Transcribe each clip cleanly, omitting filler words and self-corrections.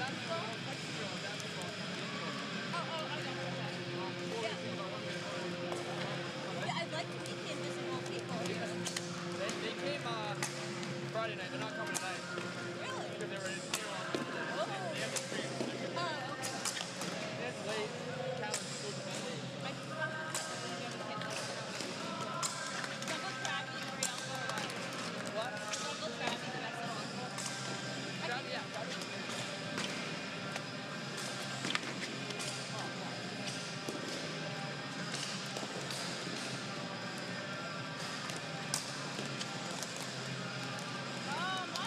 basketball? Oh, I got that. Yeah, I'd like to meet the invisible people. They came Friday night. They're not coming tonight. Really? Because they were in New York. Oh. They have the stream. Oh, okay. It's late. Challenge school to bed. I just want to Jungle Crabby and Ariel or what? What? Jungle Crabby, the best one. Crabby, yeah. Crabby. Oh,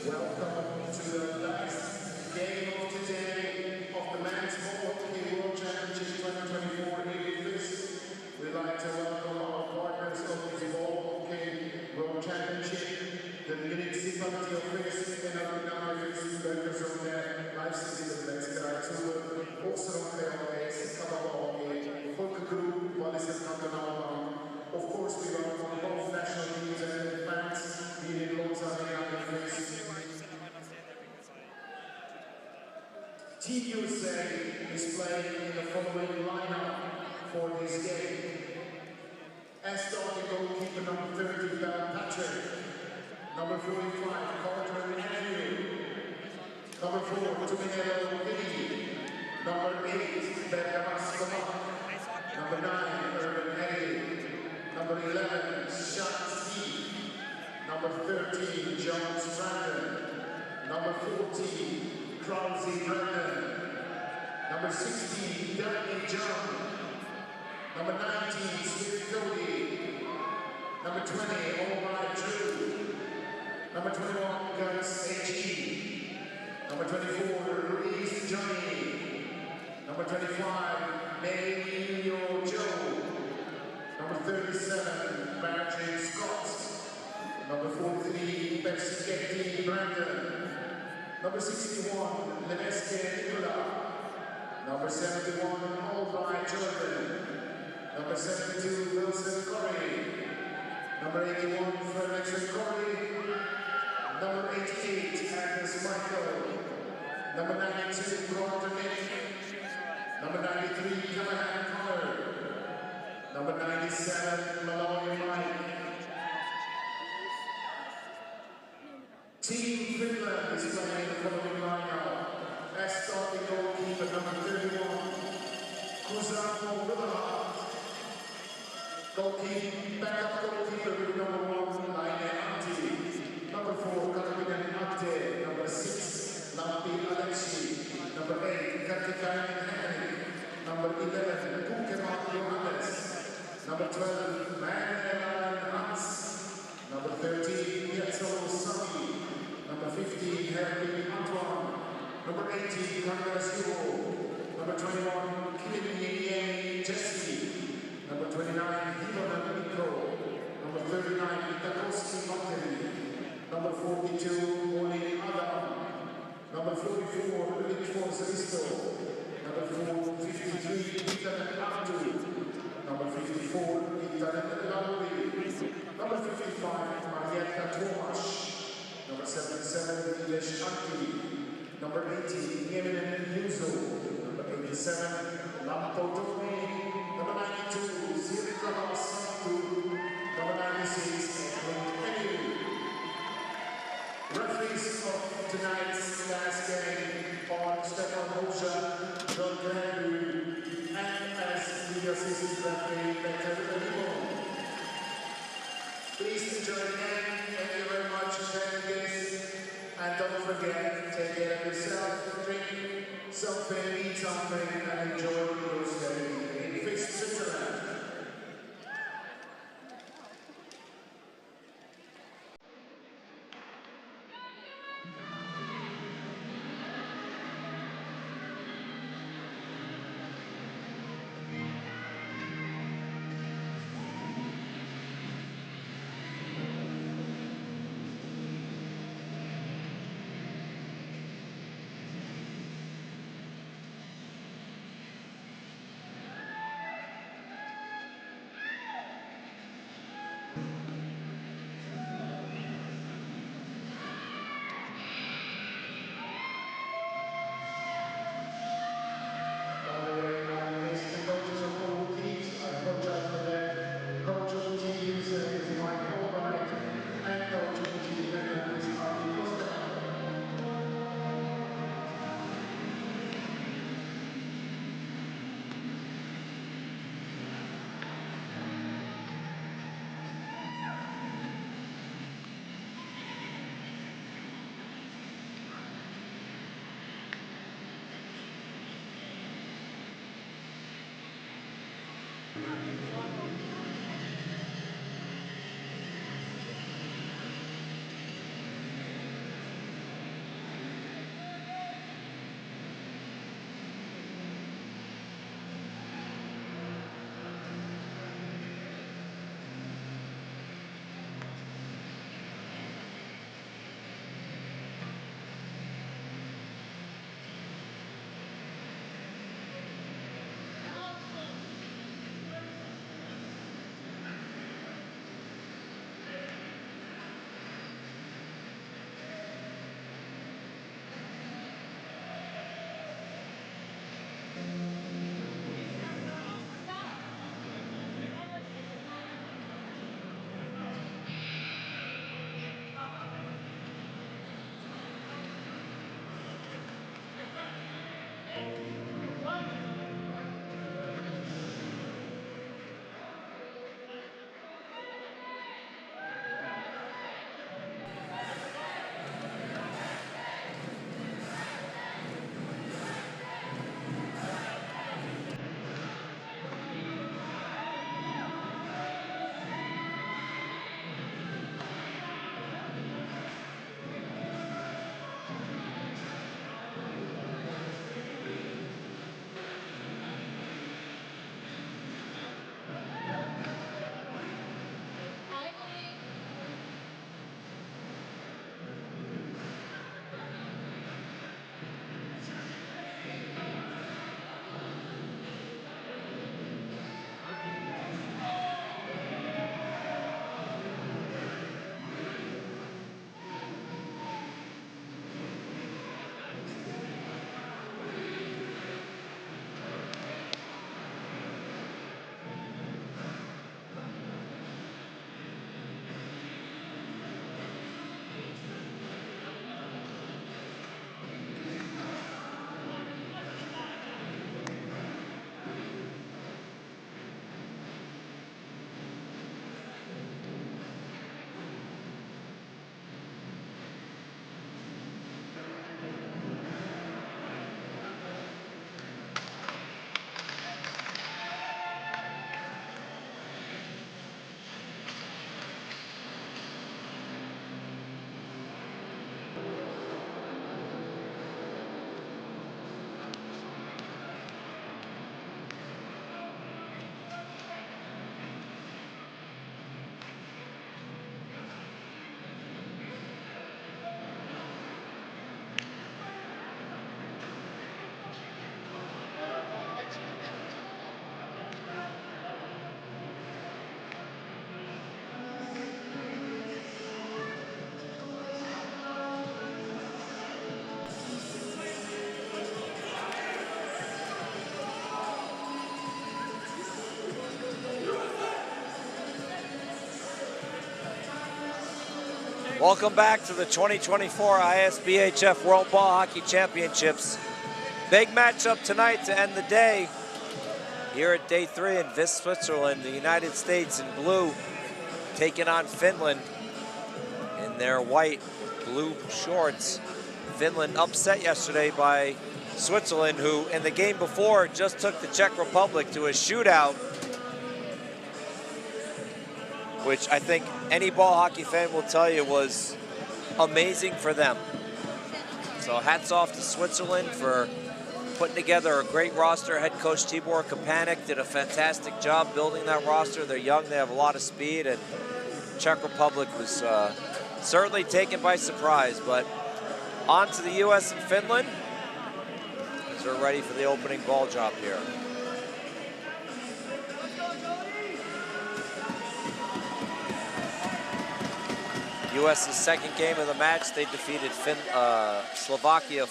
Welcome to the last game of today of the Men's Hockey World Championship 2024 in Visp. We'd like to welcome our partners of this World Hockey World Championship, the municipality of Visp and our Visp som livestreamar också de kreativa Kabahockey, Folkgrupp, Wallis Kantonalbank. Of course, we welcome both national teams and fans being in London and Visp. Team USA is playing in the following lineup for this game. As starting goalkeeper number 30, Dan Patrick. Number 45, Carter Andrew. Number 4, Tuminello Piggy. Number 8, Bergamas Kamak. Number 9, Urban Eddie. Number 11, Shaq Steve. Number 13, John Stratton. Number 14, Krause Brennan. Number 16, Danny John. Number 19, Smith Cody. Number 20, Alright Drew. Number 21, Gus H.E. Number 24, Reese Johnny. Number 25, Mayo Joe. Number 37, Patrick Scott. Number 43, Bexiketti Brandon. Number 61, Leneske Nicola. Number 71, Albright Jordan. Number 72, Wilson Corey. Number 81, Fredrickson Corey. Number 88, Agnes Michael. Number 92, Carter Nick. Number 93, Callahan Connor. Number 97, Malloy Mike. Team Finland is playing the following lineup. As starting goalkeeper number 31, Kusamo Willard. Backup goalkeeper with number 1, Laine Antti. Number 4, Katarina Akte. Number 6, Lampi Alexi. Number 8, Katikainen Henrik. Number 11, Pukemak Johannes. Number 12, Manuel Hans. Number 13, Pietro Sami. Number 15, Herbie Antoine. Number 18, Carlos Hugo. Number 21, Kimi Jesse. Number 29, Hivona Mikko. Number 39, Itakoski Matteri. Number 42, Oli Adam. Number 44, Visp. Number 53, Number 54, Number 55, Marietta Tomasz. Number 77, Vilesh Anki. Number 80, Nieminen Yuzo. Number 87, Lampo Tomi. Number 92, Sirika Santu. Number 96, Edwin. Referees of tonight's last game are Stefan Mosha, John Glenn, and as the assistant referee, Victor Limon. Please enjoy the game. Thank you very much for sharing this. And don't forget, take care of yourself, drink something, eat something, and enjoy your stay in Visp, Switzerland. Welcome back to the 2024 ISBHF World Ball Hockey Championships. Big matchup tonight to end the day. Here at day 3 in Visp, Switzerland, the United States in blue taking on Finland in their white blue shorts. Finland upset yesterday by Switzerland, who in the game before just took the Czech Republic to a shootout, which I think any ball hockey fan will tell you was amazing for them. So hats off to Switzerland for putting together a great roster. Head coach Tibor Kapanik did a fantastic job building that roster. They're young, they have a lot of speed, and Czech Republic was certainly taken by surprise. But on to the US and Finland, as we're ready for the opening ball drop here. US's second game of the match, they defeated Slovakia,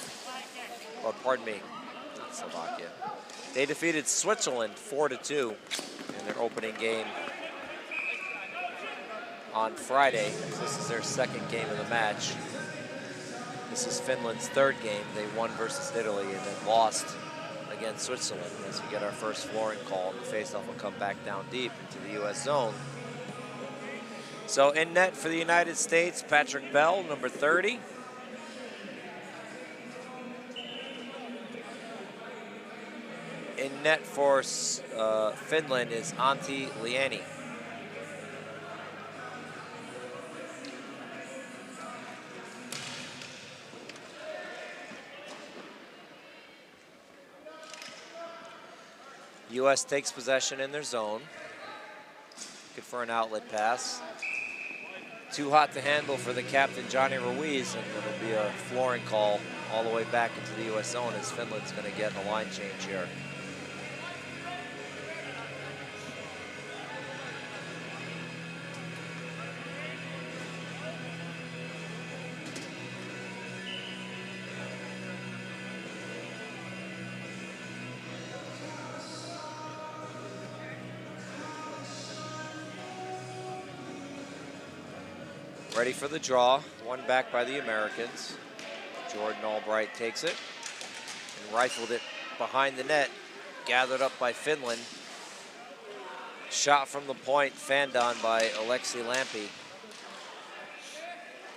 or pardon me, not Slovakia. They defeated Switzerland 4-2 in their opening game on Friday. This is their second game of the match. This is Finland's third game. They won versus Italy and then lost against Switzerland. As we get our first flooring call, and the faceoff will come back down deep into the US zone. So in net for the United States, Patrick Bell, number 30. In net for Finland is Antti Lieni. US takes possession in their zone. Good for an outlet pass. Too hot to handle for the captain, Johnny Ruiz, and it'll be a flooring call all the way back into the US zone as Finland's going to get a line change here. Ready for the draw, one back by the Americans. Jordan Albright takes it and rifled it behind the net, gathered up by Finland. Shot from the point, fanned on by Alexi Lampi.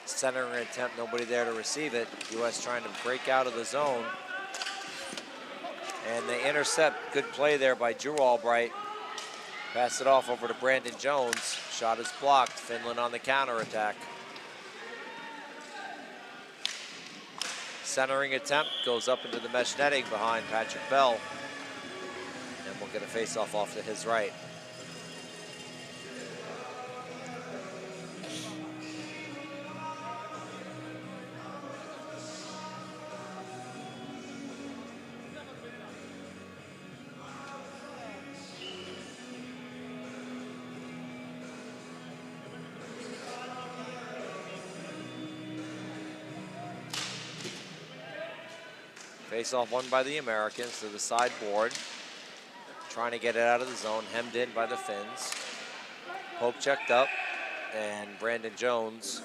Centering attempt, nobody there to receive it. US trying to break out of the zone. And they intercept, good play there by Drew Albright. Pass it off over to Brandon Jones. Shot is blocked, Finland on the counterattack. Centering attempt goes up into the mesh netting behind Patrick Bell. And we'll get a face-off off to his right. Face-off won by the Americans to the sideboard. Trying to get it out of the zone, hemmed in by the Finns. Pope checked up, and Brandon Jones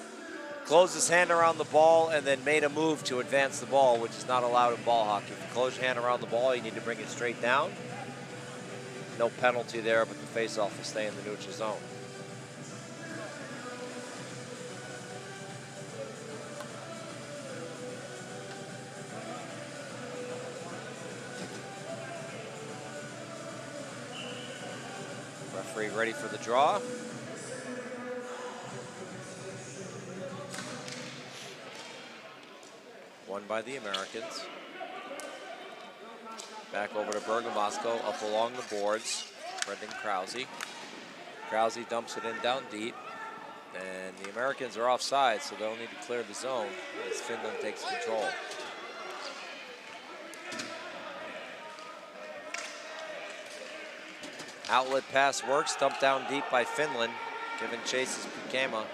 closed his hand around the ball and then made a move to advance the ball, which is not allowed in ball hockey. If you close your hand around the ball, you need to bring it straight down. No penalty there, but the face-off will stay in the neutral zone. Referee ready for the draw. Won by the Americans. Back over to Bergamasco, up along the boards. Brendan Krause. Krause dumps it in down deep. And the Americans are offside, so they'll need to clear the zone as Finland takes control. Outlet pass works, dumped down deep by Finland. Given chase is Pukema.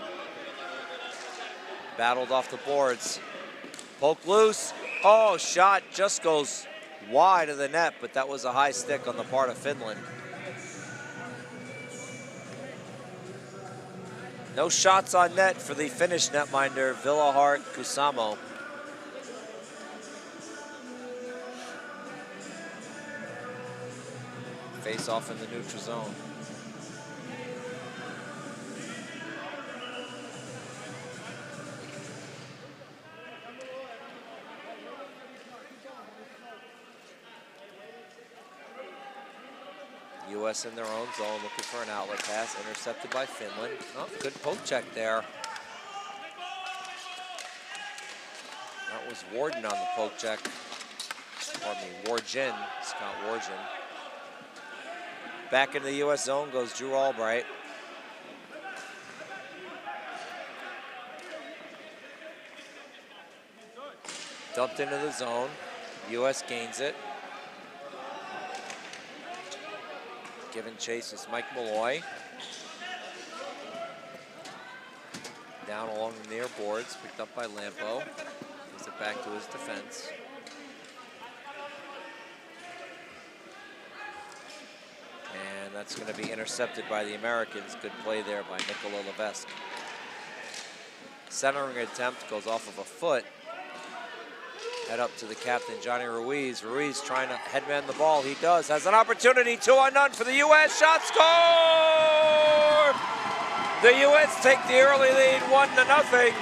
Battled off the boards. Poke loose. Oh, shot just goes wide of the net, but that was a high stick on the part of Finland. No shots on net for the Finnish netminder, Villahart Kusamo. Face off in the neutral zone. U.S. in their own zone, looking for an outlet pass, intercepted by Finland. Oh, good poke check there. That was Warden on the poke check. Pardon me, Warjin, Scott Warjin. Back into the U.S. zone goes Drew Albright. Dumped into the zone. U.S. gains it. Giving chase is Mike Malloy. Down along the near boards, picked up by Lampo. Gives it back to his defense. And that's going to be intercepted by the Americans. Good play there by Nikola Levesque. Centering attempt goes off of a foot. Head up to the captain, Johnny Ruiz. Ruiz trying to headman the ball. He does. Has an opportunity. 2-0 for the U.S. Shot score! The U.S. take the early lead, 1-0.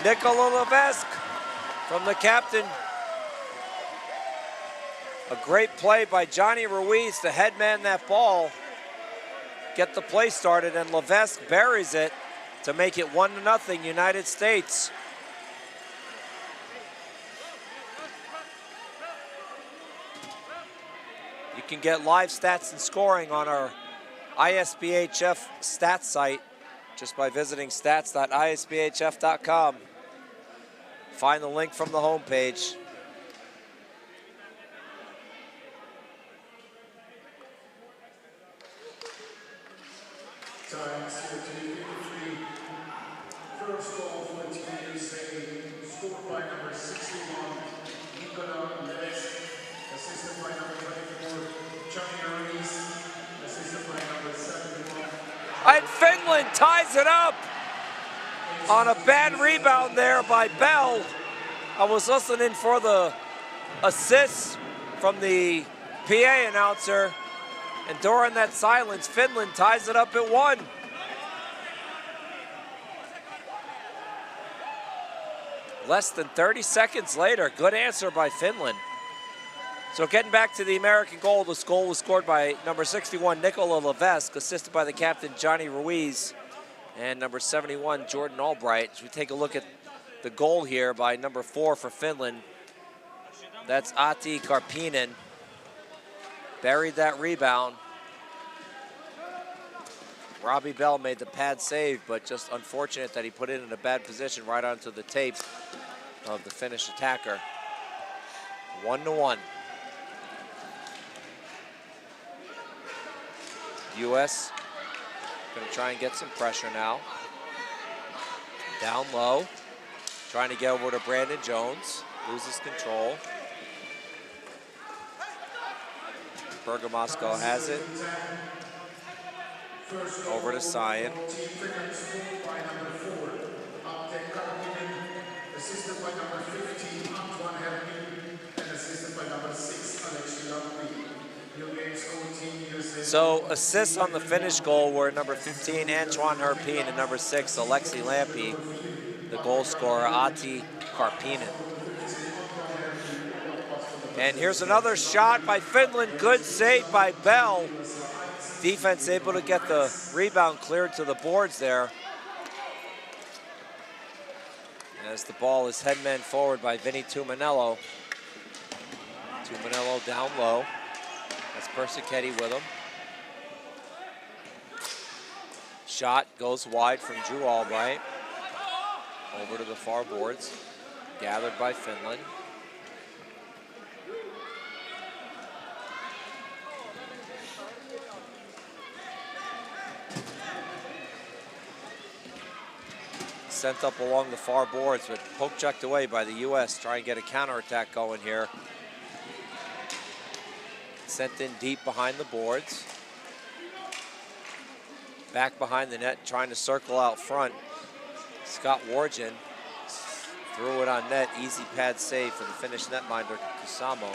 Nikola Levesque from the captain. A great play by Johnny Ruiz to headman that ball. Get the play started, and Levesque buries it to make it 1-0 United States. You can get live stats and scoring on our ISBHF stats site just by visiting stats.isbhf.com. Find the link from the homepage. Times 13:53. First goal for the Team USA, scored by number 61, Nikola Levesque, assisted by number 24, Johnny Ruiz, assisted by number 71. And Finland ties it up on a bad rebound there by Bell. I was listening for the assist from the PA announcer, and during that silence, Finland ties it up at 1. Less than 30 seconds later, good answer by Finland. So getting back to the American goal, this goal was scored by number 61, Nikola Levesque, assisted by the captain, Johnny Ruiz, and number 71, Jordan Albright. As we take a look at the goal here by number 4 for Finland, that's Ahti Karppinen. Buried that rebound. Robbie Bell made the pad save, but just unfortunate that he put it in a bad position right onto the tape of the Finnish attacker. 1-1. U.S. going to try and get some pressure now. Down low. Trying to get over to Brandon Jones. Loses control. Bergamasco has it. Over to Sion. Assisted by number 15, Antoine Hermine, and assisted by number 6, Alexei Lampi. So assists on the Finnish goal were number 15, Antoine Herpine, and number 6, Alexei Lampi. The goal scorer, Ahti Karppinen. And here's another shot by Finland. Good save by Bell. Defense able to get the rebound cleared to the boards there. As the ball is headman forward by Vinny Tumanello. Tumanello down low. That's Persichetti with him. Shot goes wide from Drew Albright. Over to the far boards. Gathered by Finland. Sent up along the far boards, but poke checked away by the U.S. Trying to get a counterattack going here. Sent in deep behind the boards. Back behind the net, trying to circle out front. Scott Wargin threw it on net. Easy pad save for the Finnish netminder, Kusamo.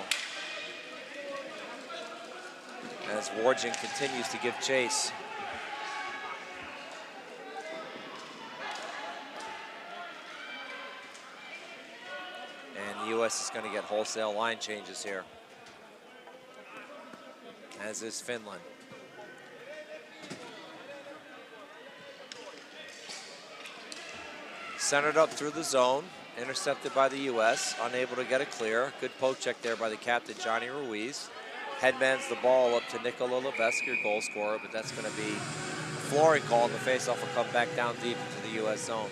As Wargin continues to give chase. And the U.S. is going to get wholesale line changes here, as is Finland. Centered up through the zone, intercepted by the U.S., unable to get it clear. Good poke check there by the captain, Johnny Ruiz. Headmans the ball up to Nikola Levesque, your goal scorer, but that's going to be a flooring call, and the faceoff will come back down deep into the U.S. zone.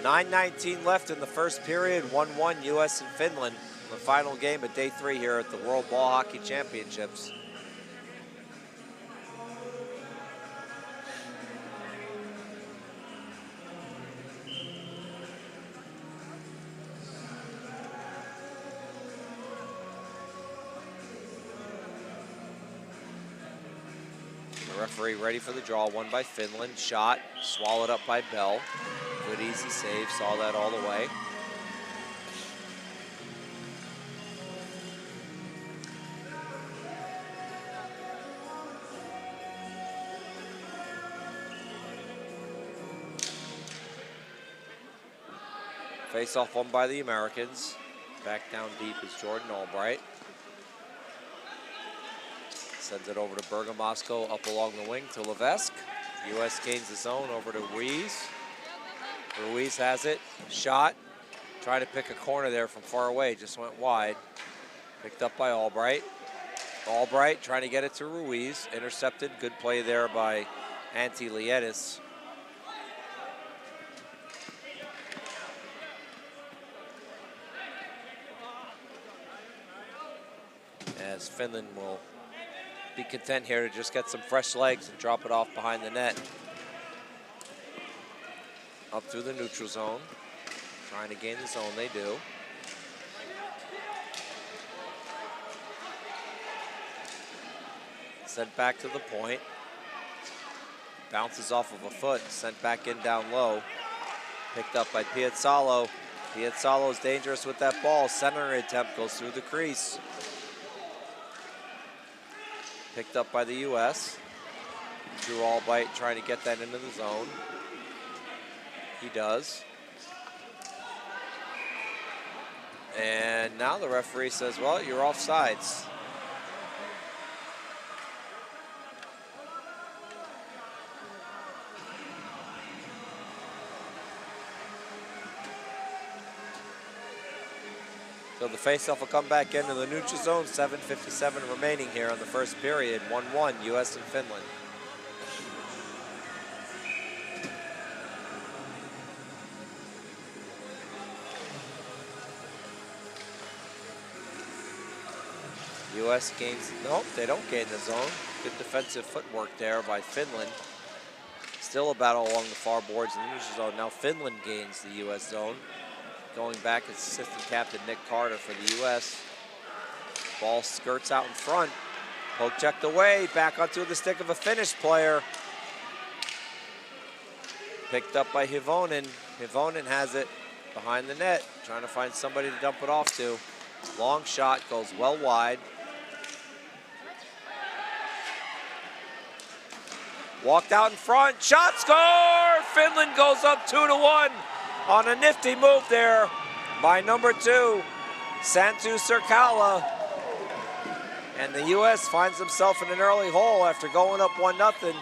.9:19 left in the first period, 1-1 U.S. and Finland. The final game of day 3 here at the World Ball Hockey Championships. The referee ready for the draw, won by Finland. Shot, swallowed up by Bell. Good easy save, saw that all the way. Face-off won by the Americans. Back down deep is Jordan Albright. Sends it over to Bergamasco, up along the wing to Levesque. U.S. gains the zone over to Ruiz. Ruiz has it, shot. Trying to pick a corner there from far away, just went wide. Picked up by Albright. Albright trying to get it to Ruiz. Intercepted, good play there by Antti Lietis. As Finland will be content here to just get some fresh legs and drop it off behind the net. Up through the neutral zone. Trying to gain the zone, they do. Sent back to the point. Bounces off of a foot, sent back in down low. Picked up by Piazzalo. Piazzalo's dangerous with that ball. Center attempt goes through the crease. Picked up by the U.S. Drew Albright trying to get that into the zone. He does. And now the referee says, well, you're offsides. So the faceoff will come back into the neutral zone. 7:57 remaining here in the first period. 1-1, U.S. and Finland. U.S. gains, nope, they don't gain the zone. Good defensive footwork there by Finland. Still a battle along the far boards in the neutral zone. Now Finland gains the U.S. zone. Going back is assistant captain Nick Carter for the U.S. Ball skirts out in front. Poke checked away, back onto the stick of a Finnish player. Picked up by Hivonen. Hivonen has it behind the net, trying to find somebody to dump it off to. Long shot, goes well wide. Walked out in front, shot, score! Finland goes up 2-1 on a nifty move there by number 2, Santu Serkala. And the U.S. finds himself in an early hole after going up 1-0.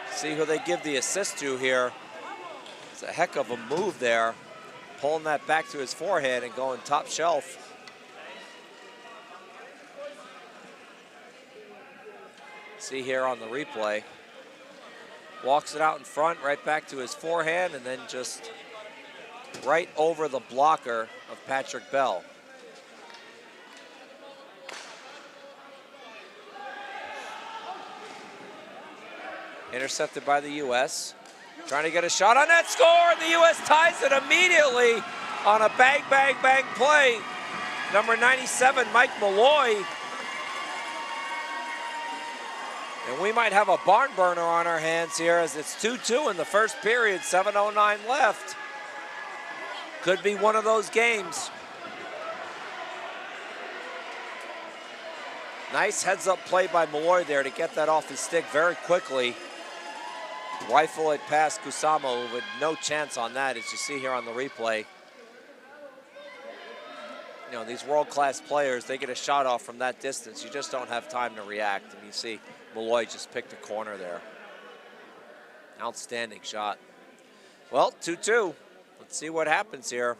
See who they give the assist to here. It's a heck of a move there, pulling that back to his forehand and going top shelf. See here on the replay. Walks it out in front, right back to his forehand, and then just right over the blocker of Patrick Bell. Intercepted by the U.S. Trying to get a shot on that score, and the U.S. ties it immediately on a bang, bang, bang play. Number 97, Mike Malloy. And we might have a barn burner on our hands here as it's 2-2 in the first period, 7:09 left. Could be one of those games. Nice heads-up play by Malloy there to get that off his stick very quickly. Rifle it past Kusama with no chance on that, as you see here on the replay. You know, these world-class players, they get a shot off from that distance. You just don't have time to react. And you see Malloy just picked a corner there. Outstanding shot. Well, 2-2. Let's see what happens here.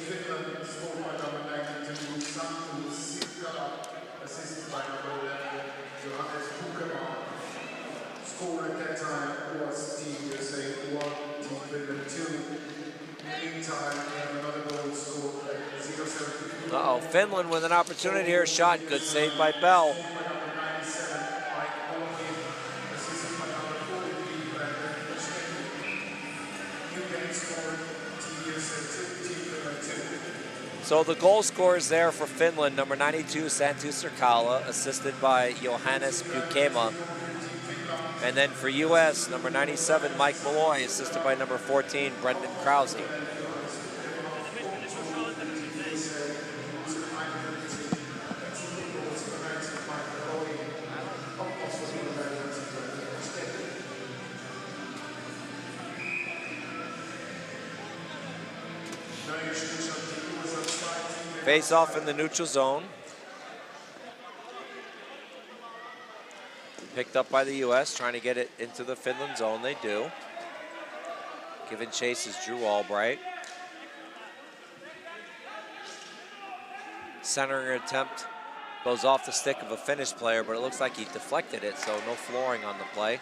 Finland, scored by number 92, Santtu Sikkala, assisted by number 11, Johannes Bukeman. Score at that time was Team USA 1, Team Finland 2. In the meantime, we have another goal scored at 0-7. Uh-oh, Finland with an opportunity here. Shot, good save by Bell. So the goal scorers there for Finland, number 92, Santtu Sikkala, assisted by Johannes Bukeman. And then for U.S., number 97, Mike Malloy, assisted by number 14, Brendan Krause. Face off in the neutral zone. Picked up by the U.S., trying to get it into the Finland zone. They do. Giving chase is Drew Albright. Centering attempt goes off the stick of a Finnish player, but it looks like he deflected it, so no flooring on the play.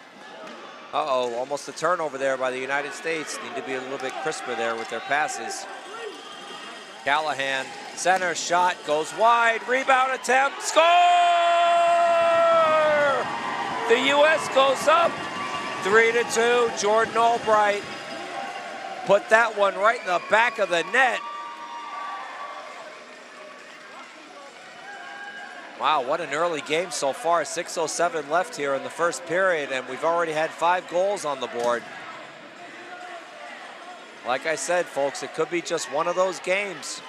Uh-oh, almost a turnover there by the United States. Need to be a little bit crisper there with their passes. Callahan, center shot, goes wide, rebound attempt, score! The U.S. goes up 3-2. Jordan Albright put that one right in the back of the net. Wow, what an early game so far. 6:07 left here in the first period, and we've already had 5 goals on the board. Like I said, folks, it could be just one of those games.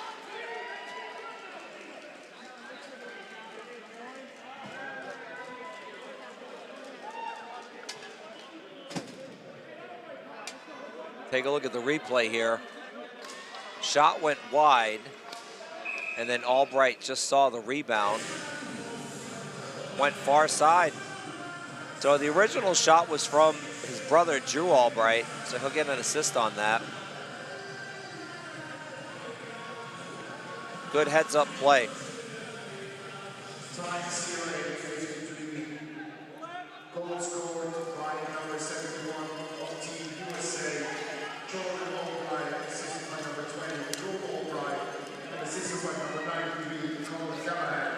Take a look at the replay here. Shot went wide, and then Albright just saw the rebound. Went far side. So the original shot was from his brother, Drew Albright, so he'll get an assist on that. Good heads-up play. Goal scored by number 71 of Team USA, Jordan Albright, assisted by number 20, Drew Albright, and assisted by number 93, Colin Callahan.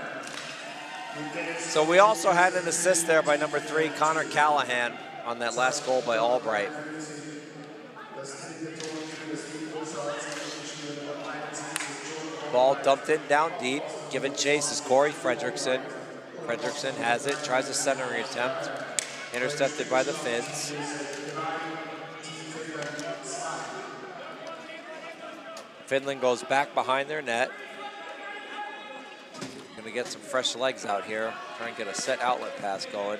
So we also had an assist there by number 3, Connor Callahan, on that last goal by Albright. Ball dumped in down deep. Given chase is Corey Fredrickson. Fredrickson has it, tries a centering attempt. Intercepted by the Finns. Finland goes back behind their net. Gonna get some fresh legs out here. Try and get a set outlet pass going.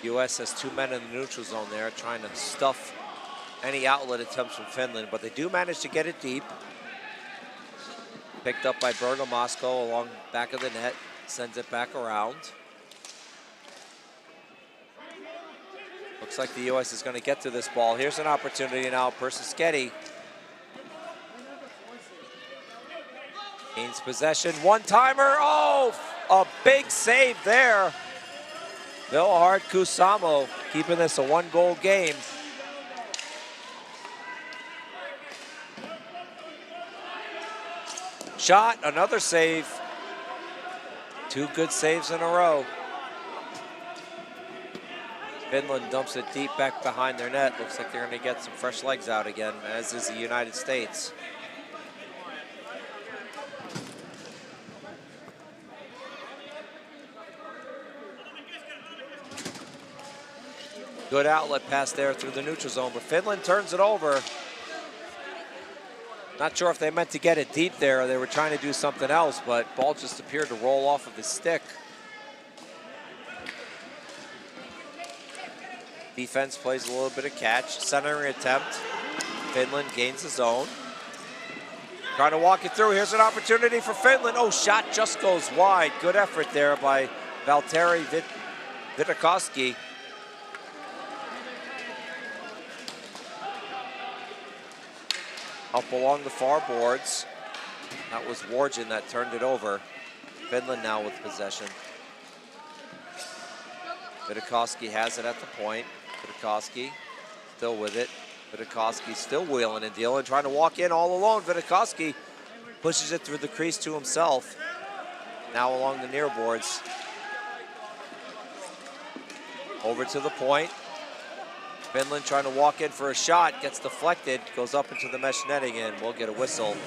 U.S. has 2 men in the neutral zone there, trying to stuff any outlet attempts from Finland, but they do manage to get it deep. Picked up by Berto Mosco along back of the net, sends it back around. Looks like the U.S. is going to get to this ball. Here's an opportunity now. Persischetti gains possession. One-timer. Oh, a big save there. Vilhard Kusamo keeping this a one-goal game. Shot, another save. Two good saves in a row. Finland dumps it deep back behind their net. Looks like they're going to get some fresh legs out again, as is the United States. Good outlet pass there through the neutral zone, but Finland turns it over. Not sure if they meant to get it deep there or they were trying to do something else, but ball just appeared to roll off of his stick. Defense plays a little bit of catch. Centering attempt. Finland gains the zone. Trying to walk it through. Here's an opportunity for Finland. Oh, shot just goes wide. Good effort there by Valtteri Vitakoski. Up along the far boards. That was Wargin that turned it over. Finland now with possession. Vitakoski has it at the point. Vitakoski still with it. Vitakoski still wheeling and dealing, trying to walk in all alone. Vitakoski pushes it through the crease to himself. Now along the near boards. Over to the point. Finland trying to walk in for a shot, gets deflected, goes up into the mesh netting, and we'll get a whistle.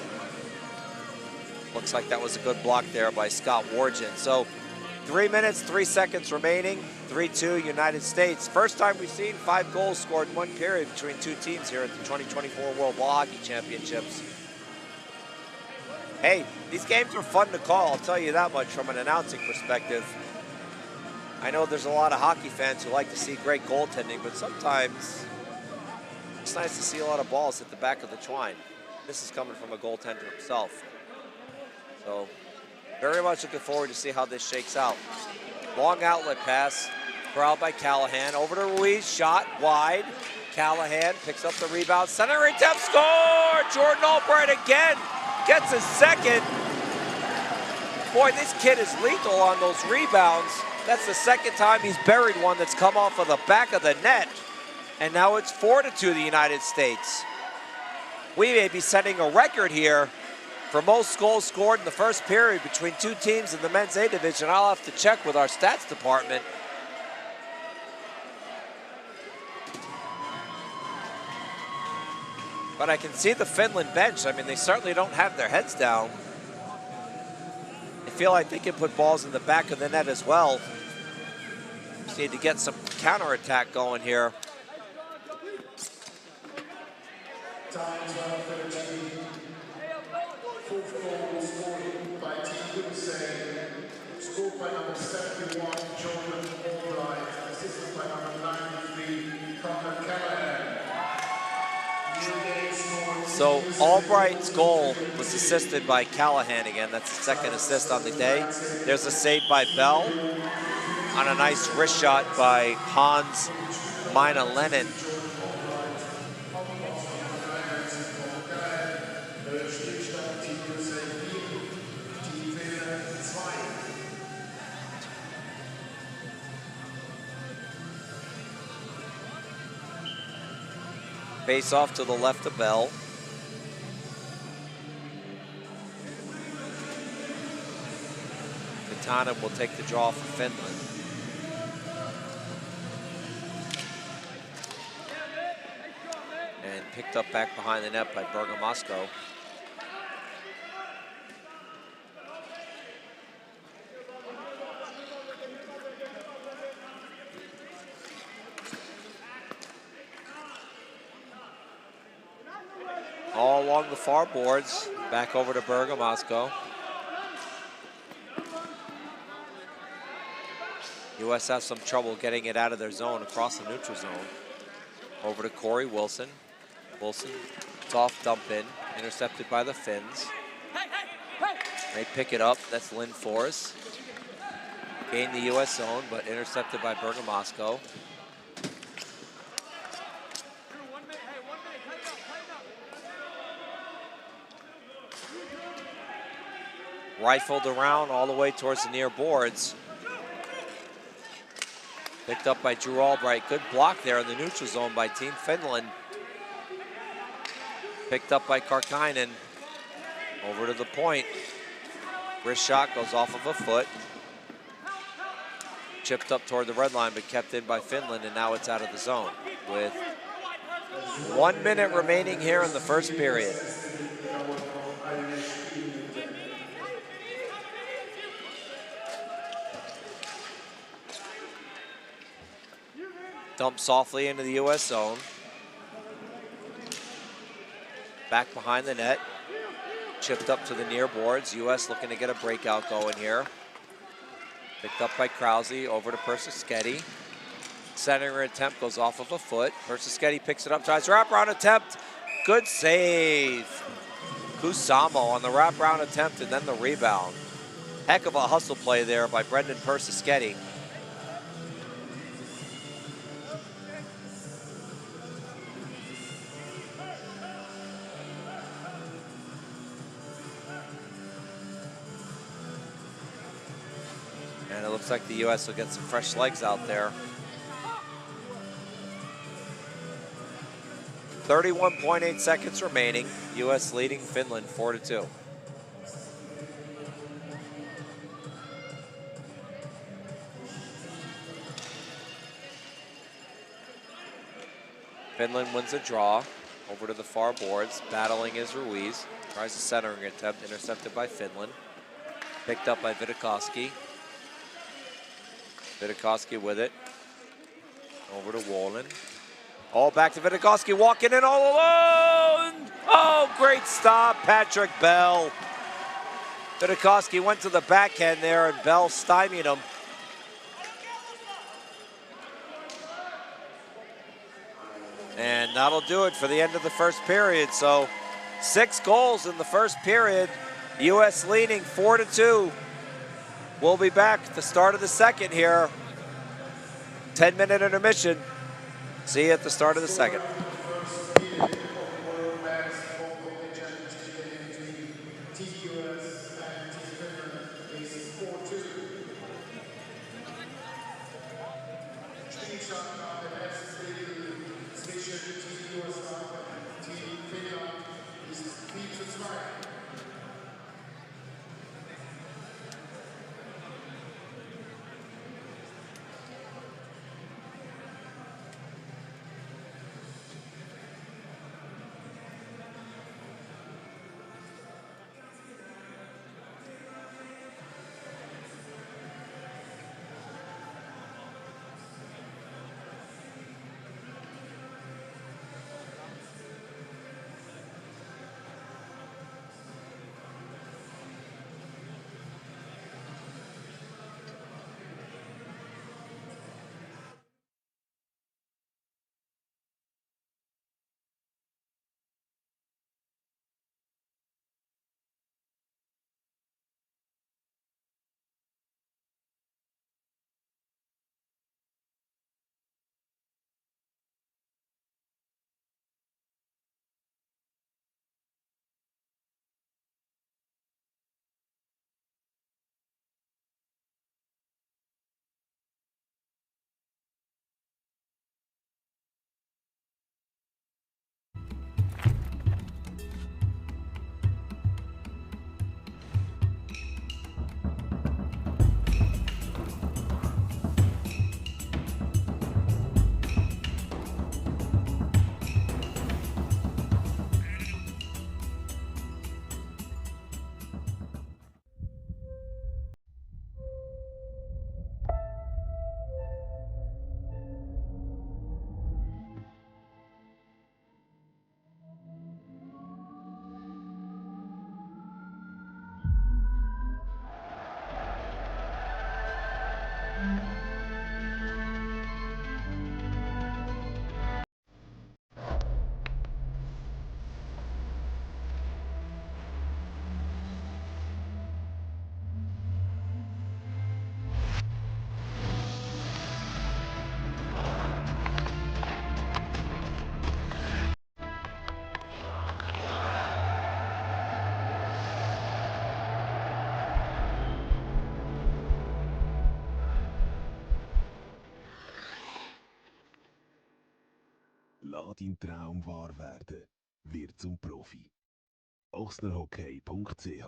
Looks like that was a good block there by Scott Wargin. So 3 minutes, 3 seconds remaining, 3-2 United States. First time we've seen 5 goals scored in one period between two teams here at the 2024 World Ball Hockey Championships. Hey, these games are fun to call, I'll tell you that much from an announcing perspective. I know there's a lot of hockey fans who like to see great goaltending, but sometimes it's nice to see a lot of balls hit the back of the twine. This is coming from a goaltender himself. So, very much looking forward to see how this shakes out. Long outlet pass, corralled by Callahan. Over to Ruiz, shot wide. Callahan picks up the rebound. Center attempt, score! Jordan Albright again gets his second. Boy, this kid is lethal on those rebounds. That's the second time he's buried one that's come off of the back of the net. And now it's 4-2 the United States. We may be setting a record here for most goals scored in the first period between two teams in the men's A division. I'll have to check with our stats department. But I can see the Finland bench. I mean, they certainly don't have their heads down. I feel like they can put balls in the back of the net as well. Just need to get some counterattack going here. Time 12:13. Fourth goal scored by Team Woodson. Scored by number 71, Jordan Albright. Assisted by number 93, Connor Callahan. So Albright's goal was assisted by Callahan again. That's the second assist on the day. There's a save by Bell on a nice wrist shot by Hans Mina-Lennon. Face off to the left of Bell. Katana will take the draw for Finland. And picked up back behind the net by Bergamasco. All along the far boards, back over to Bergamasco. U.S. has some trouble getting it out of their zone across the neutral zone. Over to Corey Wilson. Wilson, soft dump in, intercepted by the Finns. They pick it up, that's Lynn Forrest. Gained the U.S. zone, but intercepted by Bergamasco. rifled around all the way towards the near boards. Picked up by Drew Albright. Good block there in the neutral zone by Team Finland. Picked up by Karkinen. Over to the point. Wrist shot goes off of a foot. Chipped up toward the red line, but kept in by Finland, and now it's out of the zone with 1 minute remaining here in the first period. Dumped softly into the U.S. zone. Back behind the net. Chipped up to the near boards. U.S. looking to get a breakout going here. Picked up by Krause, over to Persischetti. Centering attempt goes off of a foot. Persischetti picks it up, tries wraparound attempt. Good save. Kusamo on the wraparound attempt and then the rebound. Heck of a hustle play there by Brendan Persischetti. And it looks like the U.S. will get some fresh legs out there. 31.8 seconds remaining. U.S. leading Finland 4-2. Finland wins a draw. Over to the far boards. Battling is Ruiz. Tries a centering attempt. Intercepted by Finland. Picked up by Vidakovsky. Vidakovsky with it. Over to Wallin. All back to Vidakovsky, walking in all alone. Oh, great stop, Patrick Bell. Vidakovsky went to the backhand there, and Bell stymied him. And that'll do it for the end of the first period. So 6 goals in the first period. U.S. leading 4-2. We'll be back at the start of the second here. 10-minute intermission. See you at the start of the second. Lass deinen Traum wahr werden. Wird zum Profi. ochsnerhockey.ch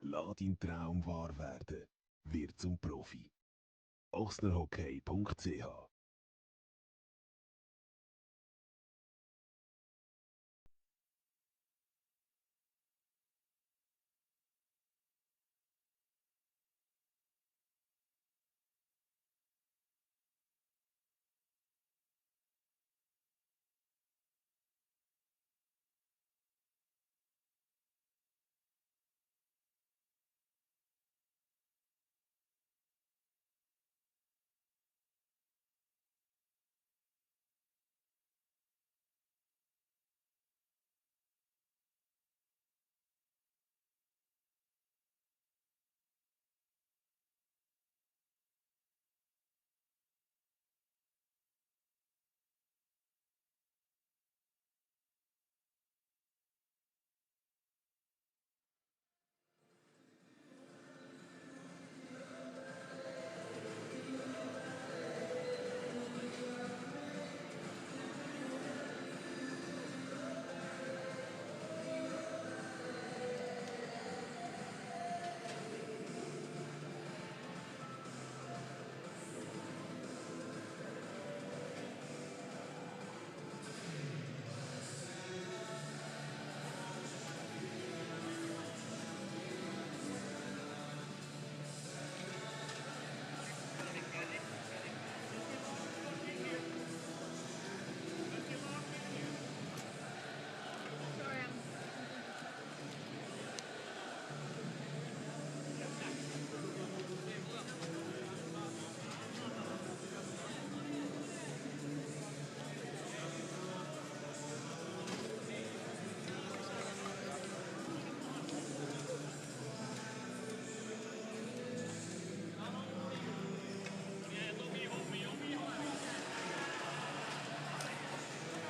Lass deinen Traum wahr werden. Wird zum Profi. ochsnerhockey.ch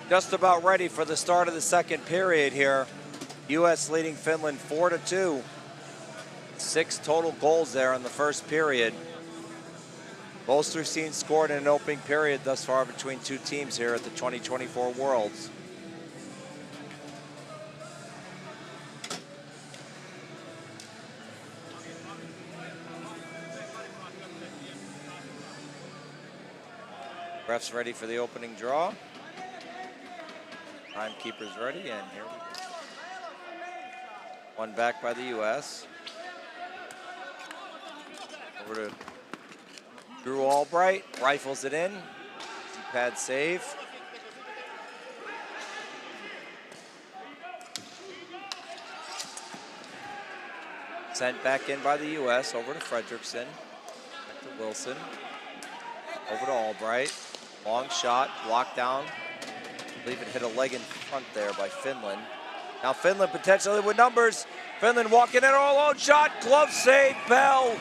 just about ready for the start of the second period here. U.S. leading Finland 4-2. 6 total goals there in the first period. Most we've seen scored in an opening period thus far between two teams here at the 2024 Worlds. Ref's ready for the opening draw. Timekeeper's ready, and here we go. One back by the U.S. Over to Drew Albright, rifles it in. Easy pad save. Sent back in by the U.S. over to Fredrickson. Back to Wilson. Over to Albright. Long shot, blocked down. I believe it hit a leg in front there by Finland. Now Finland potentially with numbers. Finland walking in, all alone shot, glove save, Bell.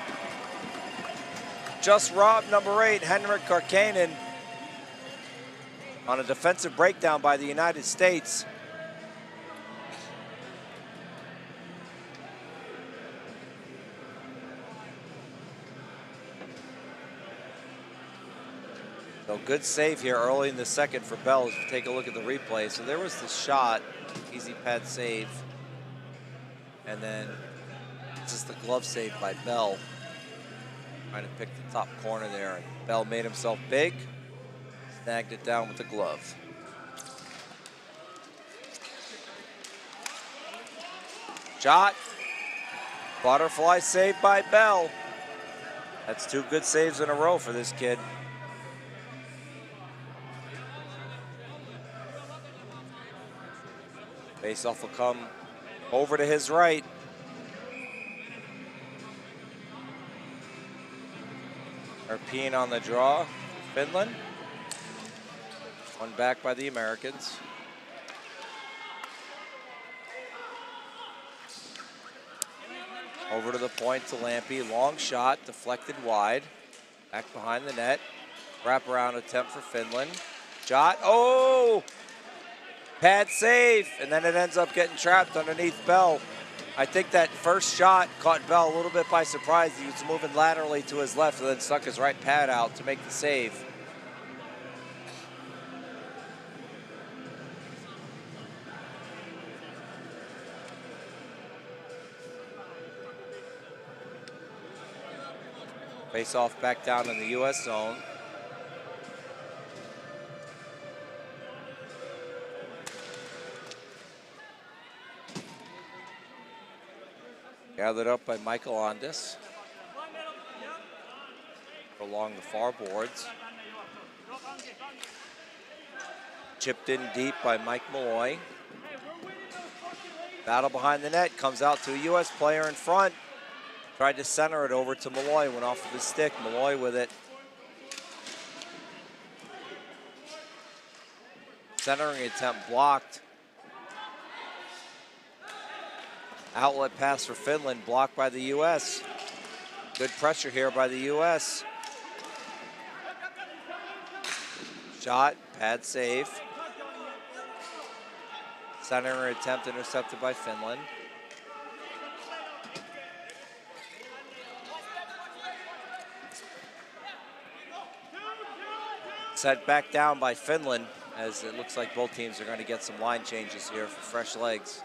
Just robbed number 8, Henrik Karkkainen, on a defensive breakdown by the United States. So good save here early in the second for Bell as we take a look at the replay. So there was the shot, easy pad save. And then this is the glove save by Bell. Trying to pick the top corner there. And Bell made himself big, snagged it down with the glove. Shot, butterfly save by Bell. That's 2 good saves in a row for this kid. Faceoff will come over to his right. Erpin on the draw, Finland. One back by the Americans. Over to the point to Lampy, long shot, deflected wide. Back behind the net. Wraparound attempt for Finland. Shot, oh! Pad save, and then it ends up getting trapped underneath Bell. I think that first shot caught Bell a little bit by surprise. He was moving laterally to his left and then stuck his right pad out to make the save. Face off back down in the U.S. zone. Gathered up by Michael Ondis. Along the far boards. Chipped in deep by Mike Malloy. Battle behind the net, comes out to a U.S. player in front. Tried to center it over to Malloy, went off of his stick. Malloy with it. Centering attempt blocked. Outlet pass for Finland, blocked by the U.S. Good pressure here by the U.S. Shot, pad save. Center attempt intercepted by Finland. Set back down by Finland, as it looks like both teams are going to get some line changes here for fresh legs.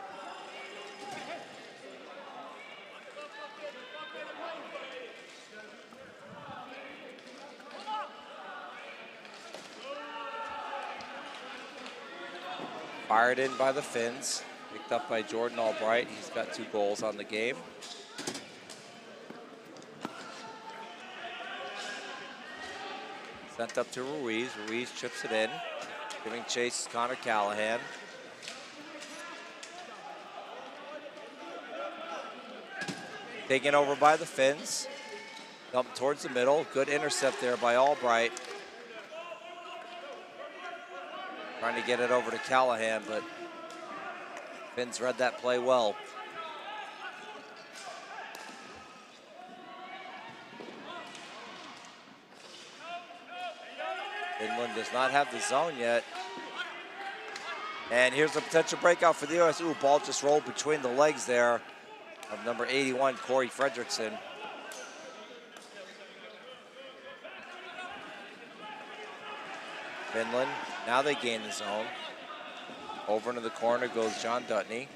Fired in by the Finns, picked up by Jordan Albright. He's got 2 goals on the game. Sent up to Ruiz. Ruiz chips it in, giving chase to Connor Callahan. Taken over by the Finns. Dumped towards the middle. Good intercept there by Albright. Trying to get it over to Callahan, but Finns read that play well. Finland does not have the zone yet. And here's a potential breakout for the U.S. Ooh, ball just rolled between the legs there of number 81, Corey Fredrickson. Finland, now they gain the zone. Over into the corner goes John Dutney.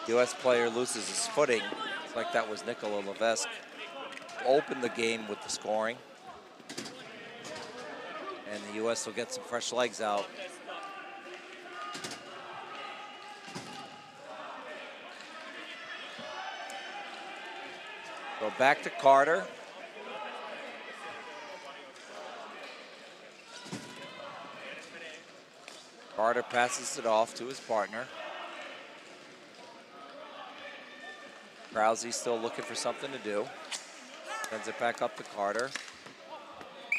U.S. player loses his footing. It's like that was Nikola Levesque. Opened the game with the scoring. And the U.S. will get some fresh legs out. Go back to Carter. Carter passes it off to his partner. Krause still looking for something to do. Sends it back up to Carter.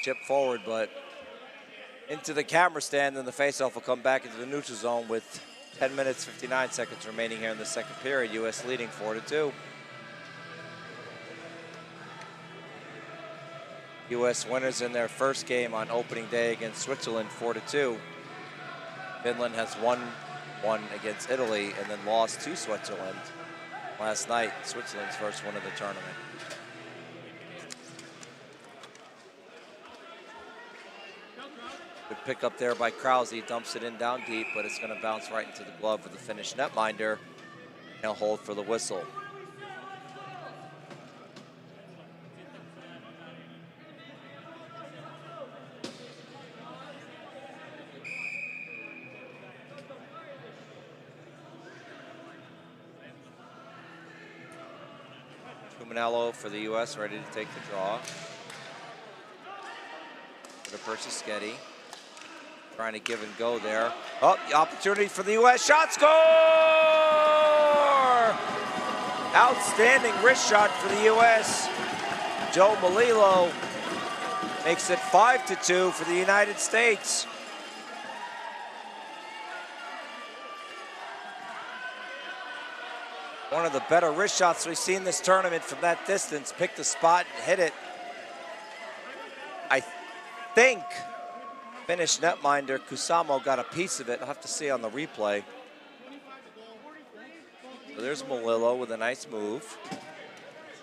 Chip forward, but into the camera stand, and the faceoff will come back into the neutral zone with 10 minutes, 59 seconds remaining here in the second period. U.S. leading 4-2. U.S. winners in their first game on opening day against Switzerland, 4-2. Finland has won one against Italy and then lost to Switzerland last night, Switzerland's first win of the tournament. Good pick up there by Krause. He dumps it in down deep, but it's going to bounce right into the glove of the Finnish netminder. He'll hold for the whistle. Cuminello for the U.S. ready to take the draw. For the Persischetti. Trying to give and go there. Oh, the opportunity for the U.S. Shot score! Outstanding wrist shot for the U.S. Joe Melillo makes it 5-2 for the United States. One of the better wrist shots we've seen this tournament from that distance. Picked the spot and hit it. I think Finnish netminder Kusamo got a piece of it. I'll have to see on the replay. So there's Melillo with a nice move.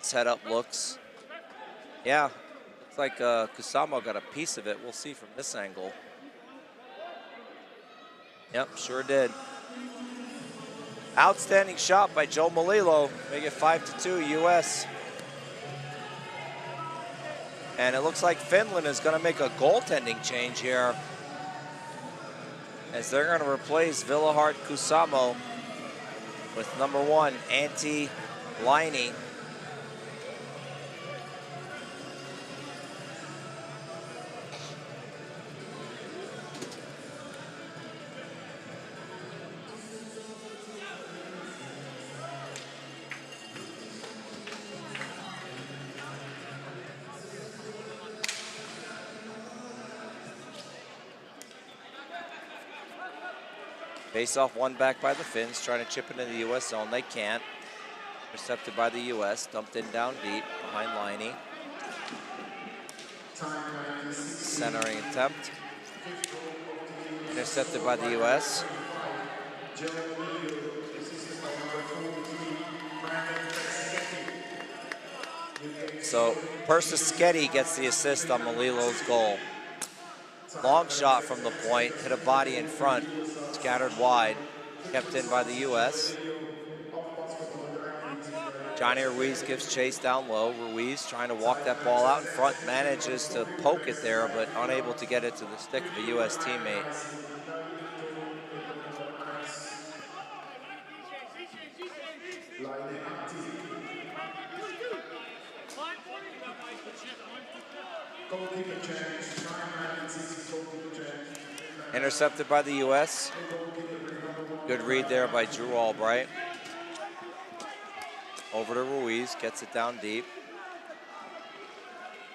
Setup looks. Yeah, looks like Kusamo got a piece of it. We'll see from this angle. Yep, sure did. Outstanding shot by Joe Melillo. Make it 5-2 U.S. And it looks like Finland is going to make a goaltending change here, as they're going to replace Villahart Kusamo with number 1, Antti Laine. Face off one back by the Finns, trying to chip into the U.S. zone. They can't. Intercepted by the U.S., dumped in down deep behind Laine. Centering attempt. Intercepted by the U.S. So Persischetti gets the assist on Melillo's goal. Long shot from the point, hit a body in front, scattered wide, kept in by the U.S. Johnny Ruiz gives chase down low. Ruiz trying to walk that ball out in front, manages to poke it there, but unable to get it to the stick of a U.S. teammate. Intercepted by the U.S. Good read there by Drew Albright. Over to Ruiz, gets it down deep.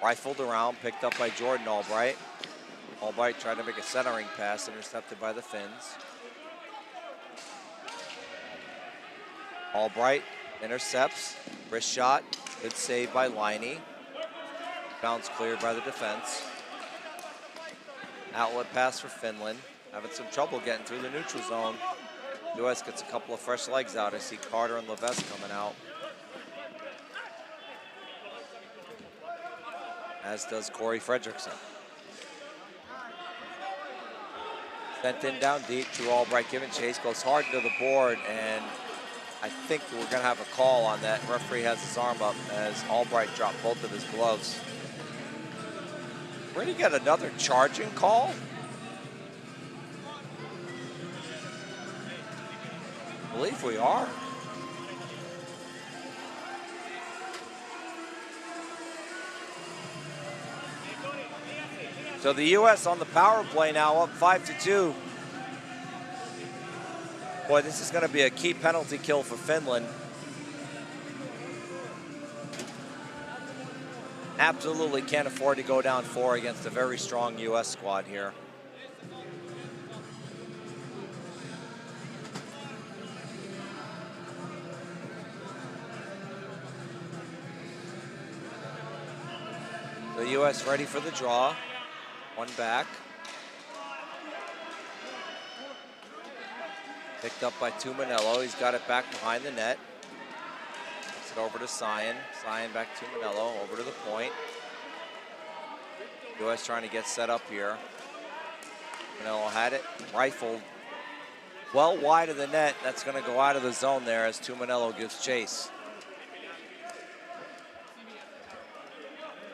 Rifled around, picked up by Jordan Albright. Albright tried to make a centering pass, intercepted by the Finns. Albright intercepts, wrist shot, good save by Laine. Rebounds cleared by the defense. Outlet pass for Finland. Having some trouble getting through the neutral zone. U.S. gets a couple of fresh legs out. I see Carter and Levesque coming out. As does Corey Fredrickson. Sent in down deep. Drew Albright giving chase. Goes hard to the board, and I think we're going to have a call on that. Referee has his arm up as Albright dropped both of his gloves. Where do you get another charging call? I believe we are. So the U.S. on the power play now up 5-2. Boy, this is going to be a key penalty kill for Finland. Absolutely can't afford to go down 4 against a very strong U.S. squad here. The U.S. ready for the draw. One back. Picked up by Tumanello. He's got it back behind the net. Gets it over to Sion. Sion back to Manello, over to the point. U.S. trying to get set up here. Manello had it, rifled well wide of the net. That's going to go out of the zone there as Tumanello gives chase.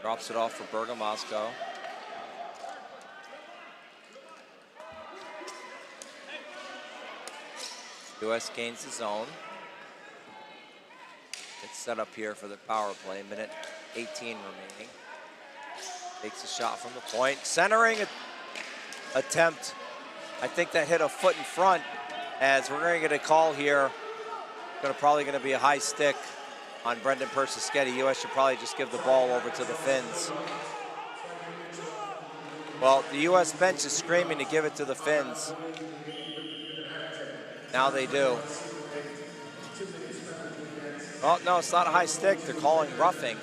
Drops it off for Bergamasco. U.S. gains the zone. It's set up here for the power play. Minute 18 remaining. Takes a shot from the point. Centering attempt. I think that hit a foot in front as we're going to get a call here. Probably going to be a high stick on Brendan Persischetti. U.S. should probably just give the ball over to the Finns. Well, the U.S. bench is screaming to give it to the Finns. Now they do. Oh, no, it's not a high stick. They're calling roughing.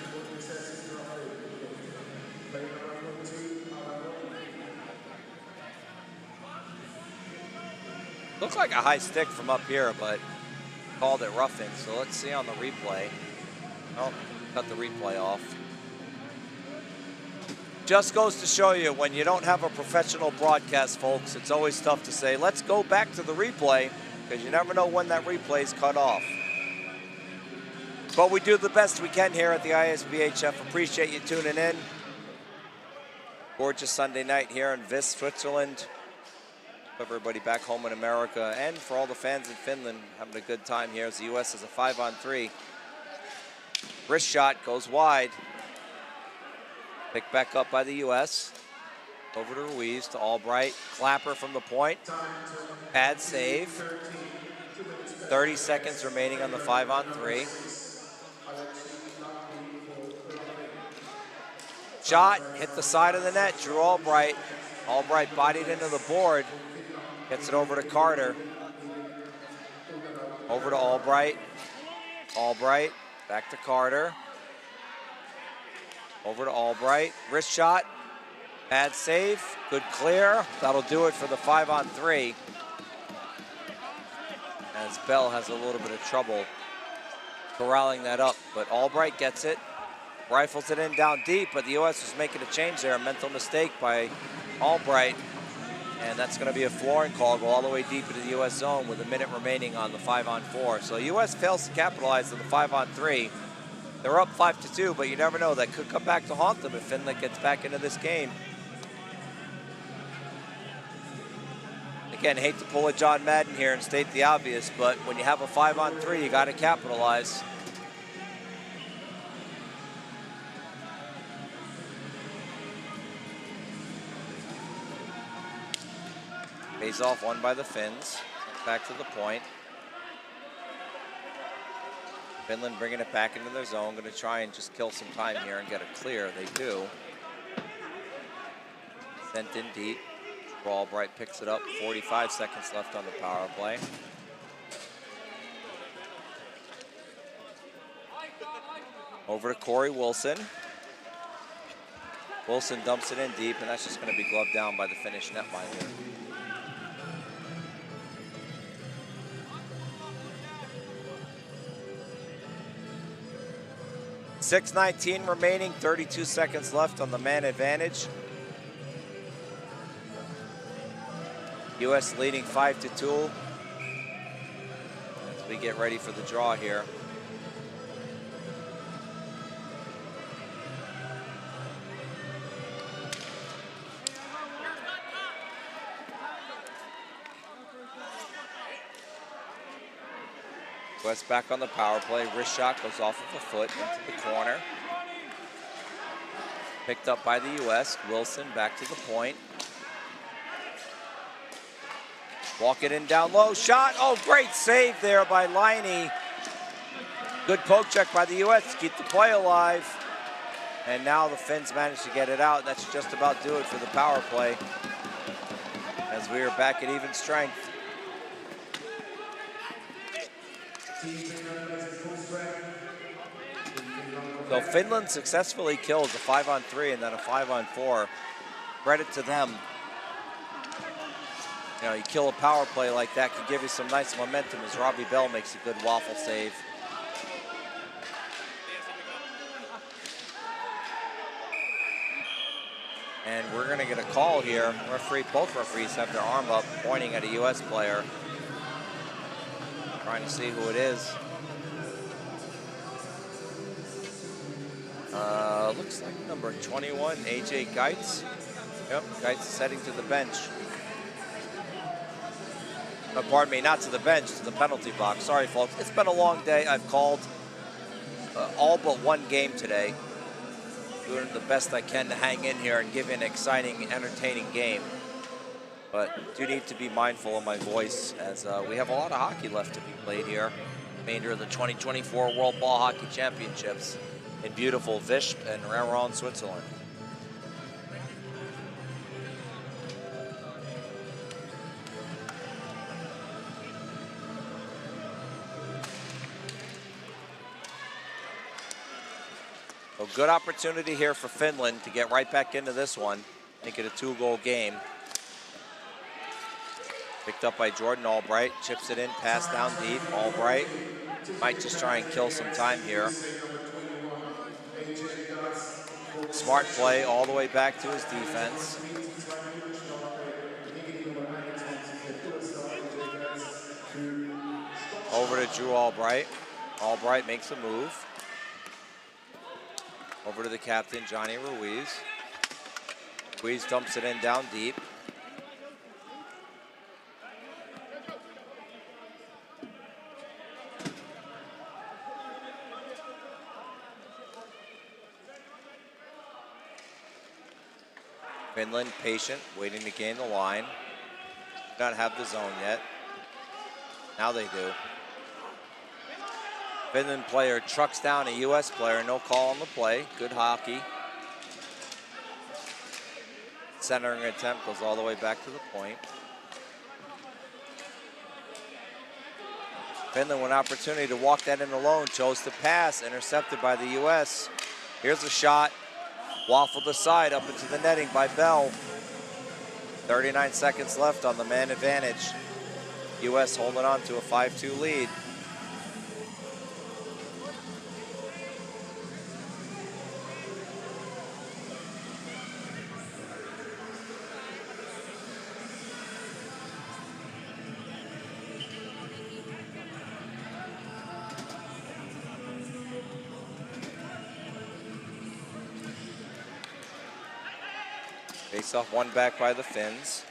Looks like a high stick from up here, but called it roughing. So let's see on the replay. Oh, cut the replay off. Just goes to show you, when you don't have a professional broadcast, folks, it's always tough to say, let's go back to the replay, because you never know when that replay is cut off. But we do the best we can here at the ISBHF. Appreciate you tuning in. Gorgeous Sunday night here in Visp, Switzerland. Everybody back home in America, and for all the fans in Finland, having a good time here as the U.S. is a 5-on-3. Wrist shot goes wide. Picked back up by the U.S. Over to Ruiz, to Albright. Clapper from the point. Pad save. 30 seconds remaining on the 5-on-3. Shot, hit the side of the net, Drew Albright. Albright bodied into the board. Gets it over to Carter. Over to Albright. Albright, back to Carter. Over to Albright, wrist shot. Bad save, good clear. That'll do it for the 5-on-3. As Bell has a little bit of trouble corralling that up, but Albright gets it. Rifles it in down deep, but the U.S. was making a change there. A mental mistake by Albright. And that's going to be a flooring call, go all the way deep into the U.S. zone with a minute remaining on the 5-on-4. So U.S. fails to capitalize on the 5-on-3. They're up 5-2, but you never know. That could come back to haunt them if Finland gets back into this game. Again, hate to pull a John Madden here and state the obvious, but when you have a 5-on-3, you got to capitalize. Pays off one by the Finns. Back to the point. Finland bringing it back into their zone. Going to try and just kill some time here and get it clear. They do. Sent in deep. Albright picks it up. 45 seconds left on the power play. Over to Corey Wilson. Wilson dumps it in deep, and that's just going to be gloved down by the Finnish netminder. 6:19 remaining, 32 seconds left on the man advantage. U.S. leading 5-2 as we get ready for the draw here. West back on the power play. Wrist shot goes off of the foot into the corner. Picked up by the U.S. Wilson back to the point. Walk it in down low. Shot. Oh, great save there by Liney. Good poke check by the U.S. to keep the play alive. And now the Finns managed to get it out. That's just about do it for the power play as we are back at even strength. So Finland successfully kills a 5-on-3 and then a 5-on-4. Credit to them. You know, you kill a power play like that, can give you some nice momentum as Robbie Bell makes a good waffle save. And we're gonna get a call here. Both referees have their arm up, pointing at a U.S. player. Trying to see who it is. Looks like number 21, AJ Geitz. Yep, Geitz is heading to the bench. Pardon me, not to the bench, to the penalty box. Sorry, folks. It's been a long day. I've called all but one game today. Doing the best I can to hang in here and give you an exciting, entertaining game. But do need to be mindful of my voice as we have a lot of hockey left to be played here. Remainder of the 2024 World Ball Hockey Championships in beautiful Visp and Raron, Switzerland. So good opportunity here for Finland to get right back into this one, make it a 2-goal game. Picked up by Jordan Albright, chips it in, pass down deep. Albright might just try and kill some time here. Smart play all the way back to his defense. Over to Drew Albright. Albright makes a move. Over to the captain, Johnny Ruiz. Ruiz dumps it in down deep. Finland patient, waiting to gain the line. Do not have the zone yet. Now they do. Finland player trucks down a U.S. player, no call on the play. Good hockey. Centering attempt goes all the way back to the point. Finland with an opportunity to walk that in alone, chose to pass, intercepted by the U.S. Here's a shot, waffled aside up into the netting by Bell. 39 seconds left on the man advantage. U.S. holding on to a 5-2 lead. Face off one back by the Finns.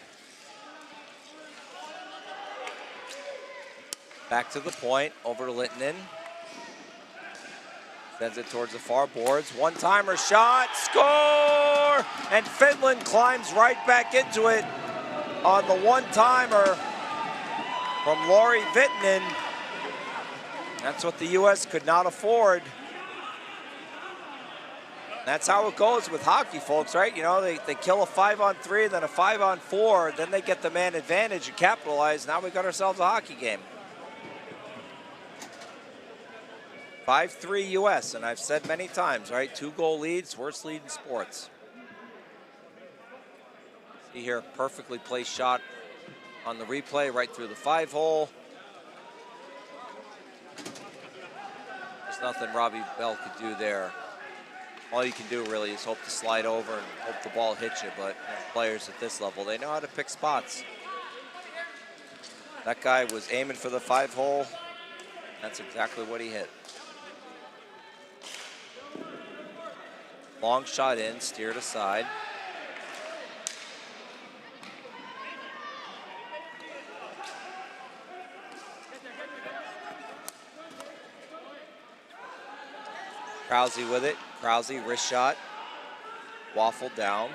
Back to the point, over to Littinen. Sends it towards the far boards. One-timer shot, score! And Finland climbs right back into it on the one-timer from Lauri Vittinen. That's what the U.S. could not afford. That's how it goes with hockey, folks, right? You know, they kill a 5-on-3, then a 5-on-4, then they get the man advantage and capitalize. Now we got ourselves a hockey game. 5-3 U.S., and I've said many times, right? 2-goal leads, worst lead in sports. See here, perfectly placed shot on the replay right through the 5-hole. There's nothing Robbie Bell could do there. All you can do really is hope to slide over and hope the ball hits you, but players at this level, they know how to pick spots. That guy was aiming for the 5-hole. That's exactly what he hit. Long shot in, steered aside. Krause with it. Krause, wrist shot. Waffled down.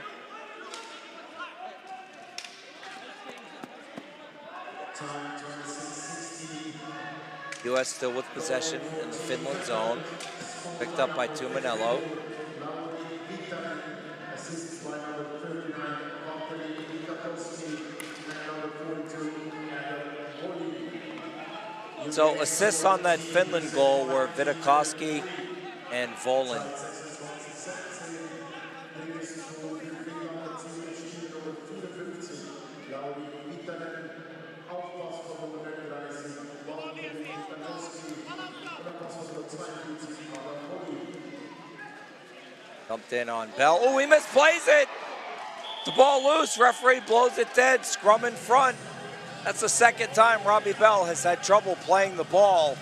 U.S. still with possession in the Finland zone. Picked up by Tumanello. So assists on that Finland goal were Vidakoski and Volin. Dumped in on Bell. Oh, he misplays it! The ball loose. Referee blows it dead. Scrum in front. That's the second time Robbie Bell has had trouble playing the ball.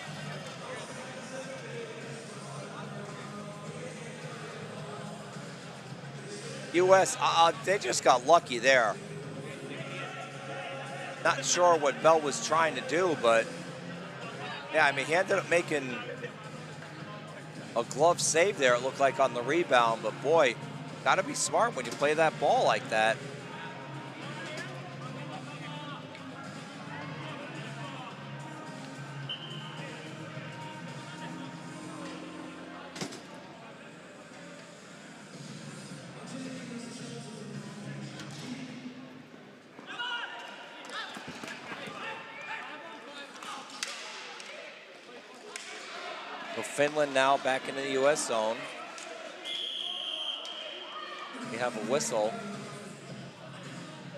U.S., they just got lucky there. Not sure what Bell was trying to do, but yeah, I mean, he ended up making a glove save there, it looked like, on the rebound, but boy, gotta be smart when you play that ball like that. So Finland now back into the U.S. zone. We have a whistle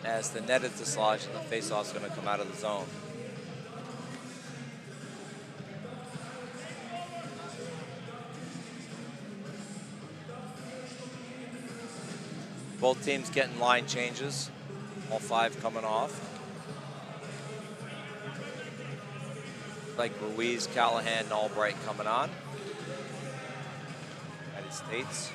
as the net is dislodged and the face-off is going to come out of the zone. Both teams getting line changes. All 5 coming off. Like Ruiz, Callahan, and Albright coming on. United States.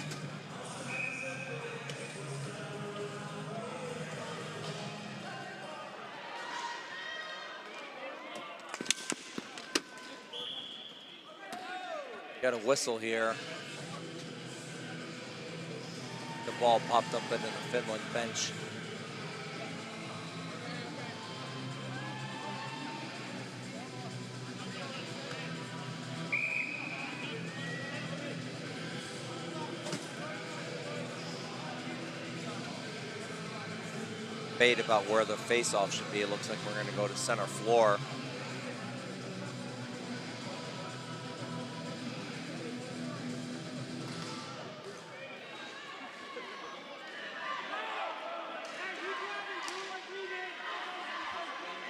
Got a whistle here. The ball popped up into the Finland bench. Debate about where the face-off should be. It looks like we're going to go to center floor.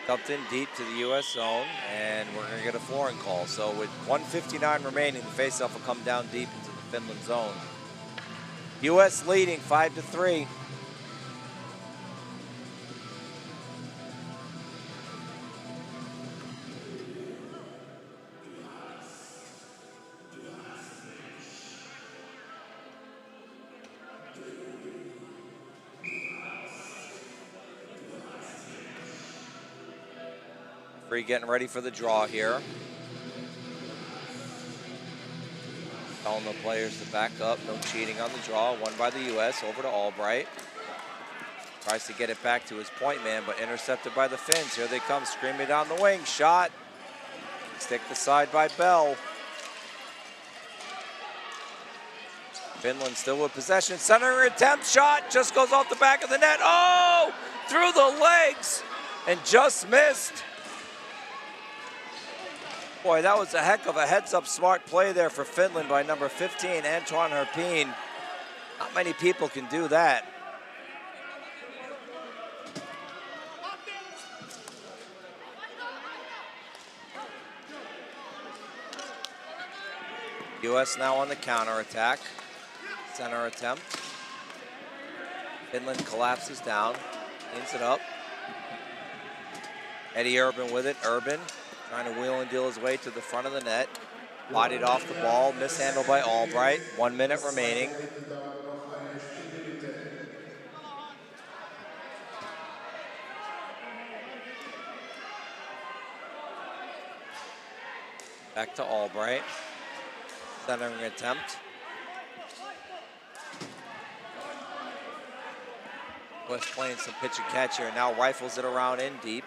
Dumped in deep to the U.S. zone, and we're going to get a flooring call. So with 1:59 remaining, the face-off will come down deep into the Finland zone. U.S. leading 5-3. Getting ready for the draw here. Telling the players to back up, no cheating on the draw. Won by the U.S. over to Albright. Tries to get it back to his point man, but intercepted by the Finns. Here they come, screaming down the wing. Shot. Stick the side by Bell. Finland still with possession. Center attempt, shot. Just goes off the back of the net. Oh! Through the legs and just missed. Boy, that was a heck of a heads-up smart play there for Finland by number 15, Antoine Herpin. Not many people can do that. U.S. now on the counterattack. Center attempt. Finland collapses down, cleans it up. Eddie Urban with it. Urban trying to wheel and deal his way to the front of the net. Bodied off the ball, mishandled by Albright. 1 minute remaining. Back to Albright. Centering attempt. West playing some pitch and catch here. Now rifles it around in deep.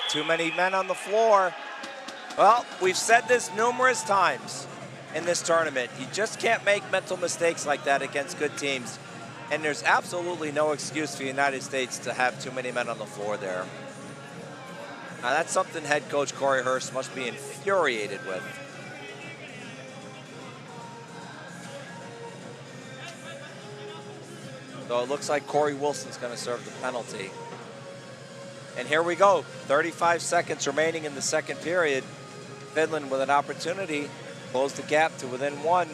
Too many men on the floor. Well, we've said this numerous times in this tournament. You just can't make mental mistakes like that against good teams. And there's absolutely no excuse for the United States to have too many men on the floor there. Now that's something head coach Corey Hurst must be infuriated with. So it looks like Corey Wilson's going to serve the penalty. And here we go, 35 seconds remaining in the second period. Finland with an opportunity to close the gap to within 1.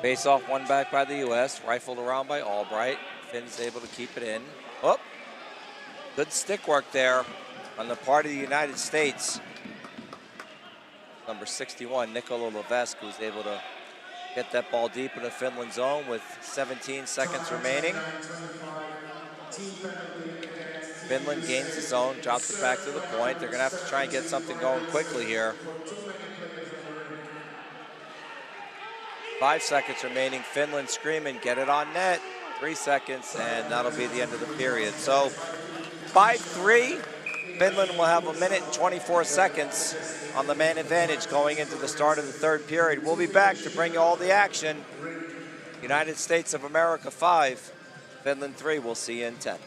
Face off, one back by the U.S. Rifled around by Albright. Finn's able to keep it in. Oh, good stick work there on the part of the United States. Number 61, Nikola Levesque, who's able to get that ball deep into Finland's zone with 17 seconds remaining. Finland gains the zone, drops it back to the point. They're gonna have to try and get something going quickly here. 5 seconds remaining. Finland screaming, get it on net. 3 seconds, and that'll be the end of the period. So 5-3, Finland will have 1 minute and 24 seconds on the man advantage going into the start of the third period. We'll be back to bring you all the action. United States of America 5, Finland 3. We'll see you in 10.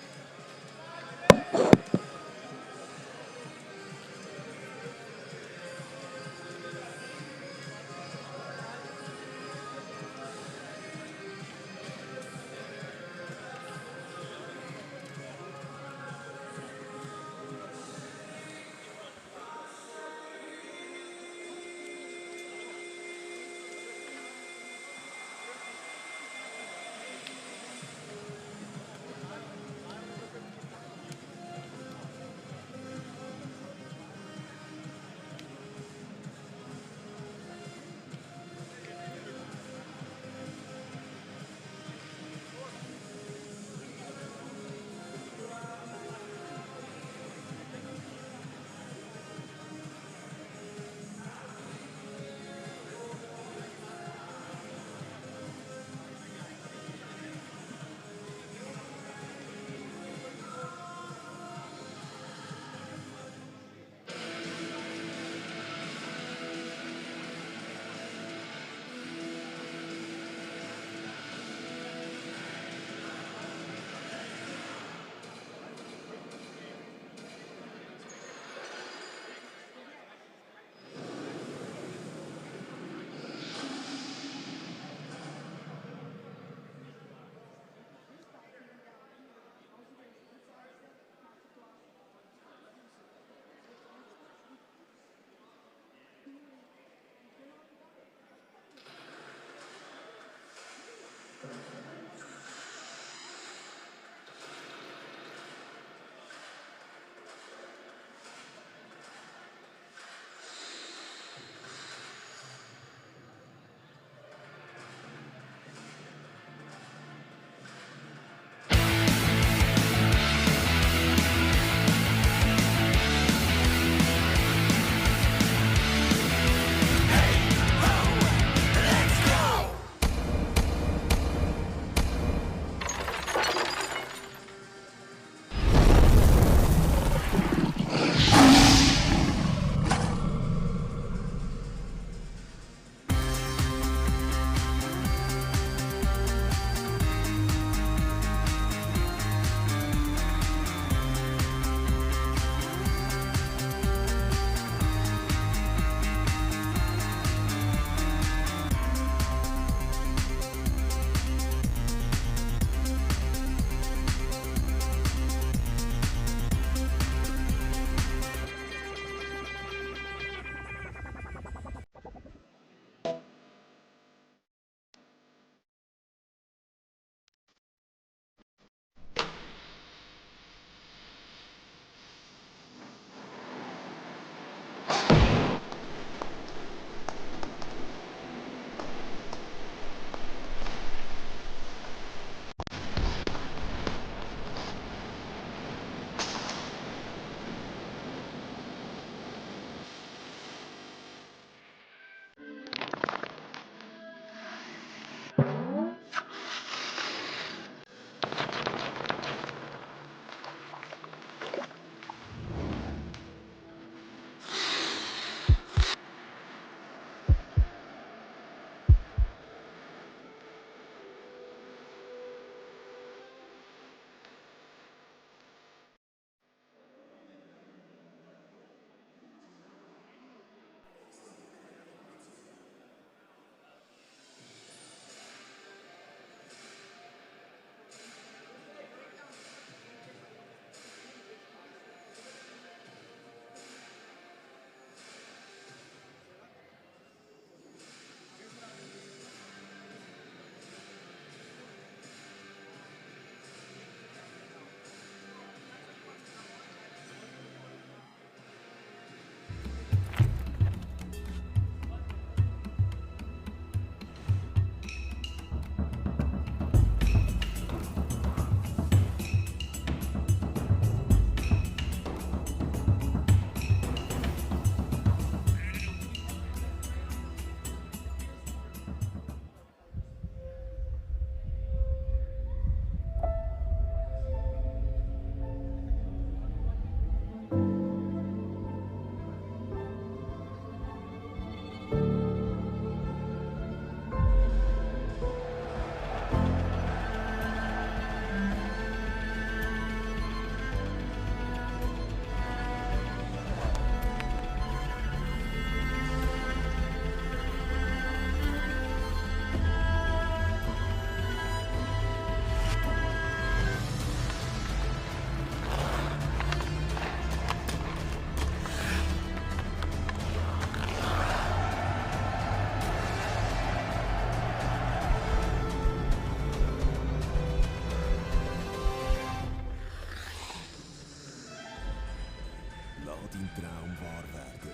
dein Traum wahr werden.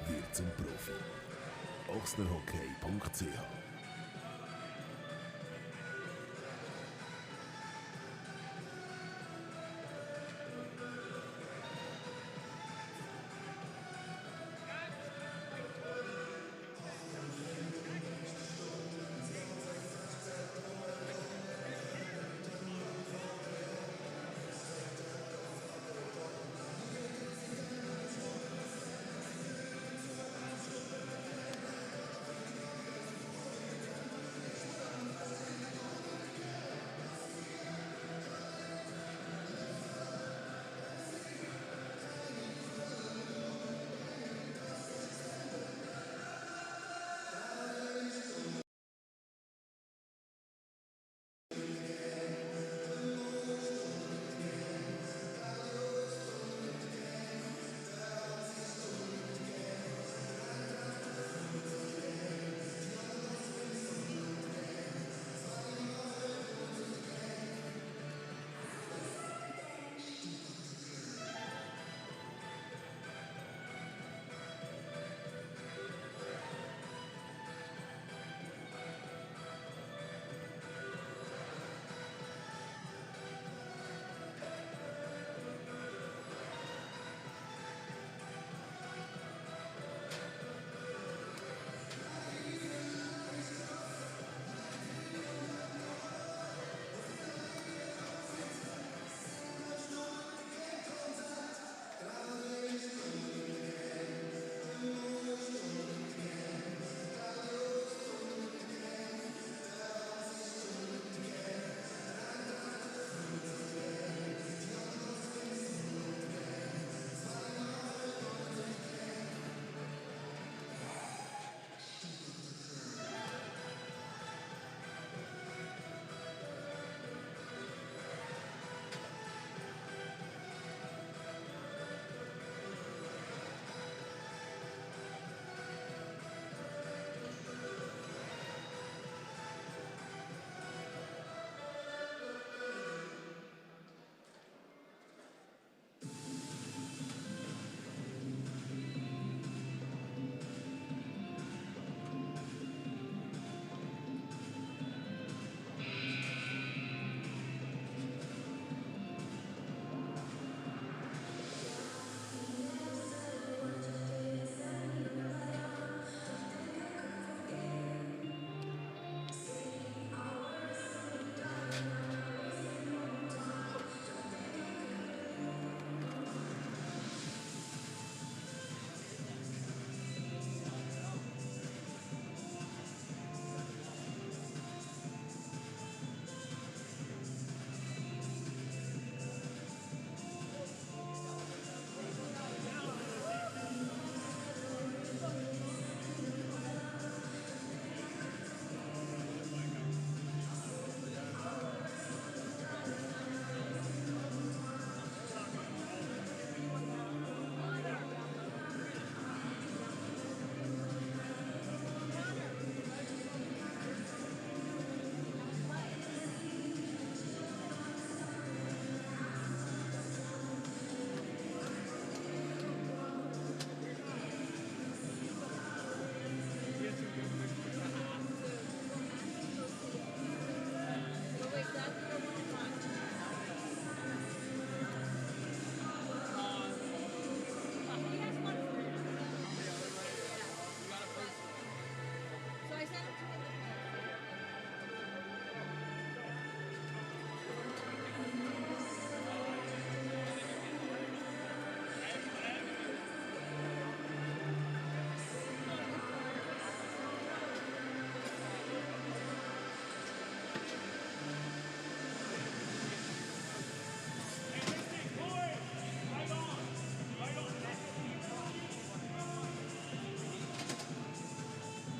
Wird zum Profi. ochsnerhockey.ch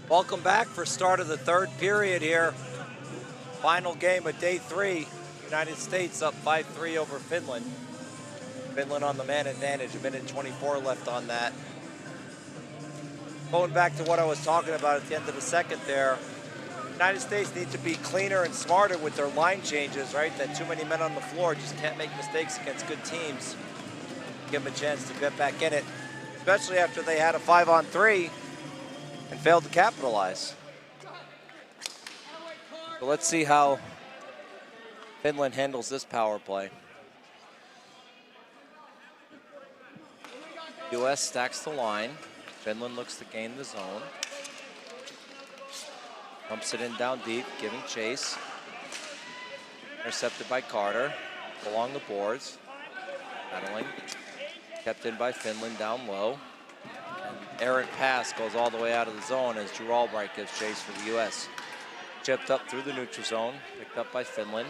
Welcome back for start of the third period here. Final game of day 3. United States up 5-3 over Finland. Finland on the man advantage, a minute 24 left on that. Going back to what I was talking about at the end of the second there, United States need to be cleaner and smarter with their line changes, right? That too many men on the floor just can't make mistakes against good teams. Give them a chance to get back in it. especially after they had a 5-on-3 and failed to capitalize. So let's see how Finland handles this power play. US stacks the line. Finland looks to gain the zone. Pumps it in down deep, giving chase. Intercepted by Carter. Along the boards. Battling. Kept in by Finland down low. And errant pass goes all the way out of the zone as Drew Albright gives chase for the US. Chipped up through the neutral zone. Picked up by Finland.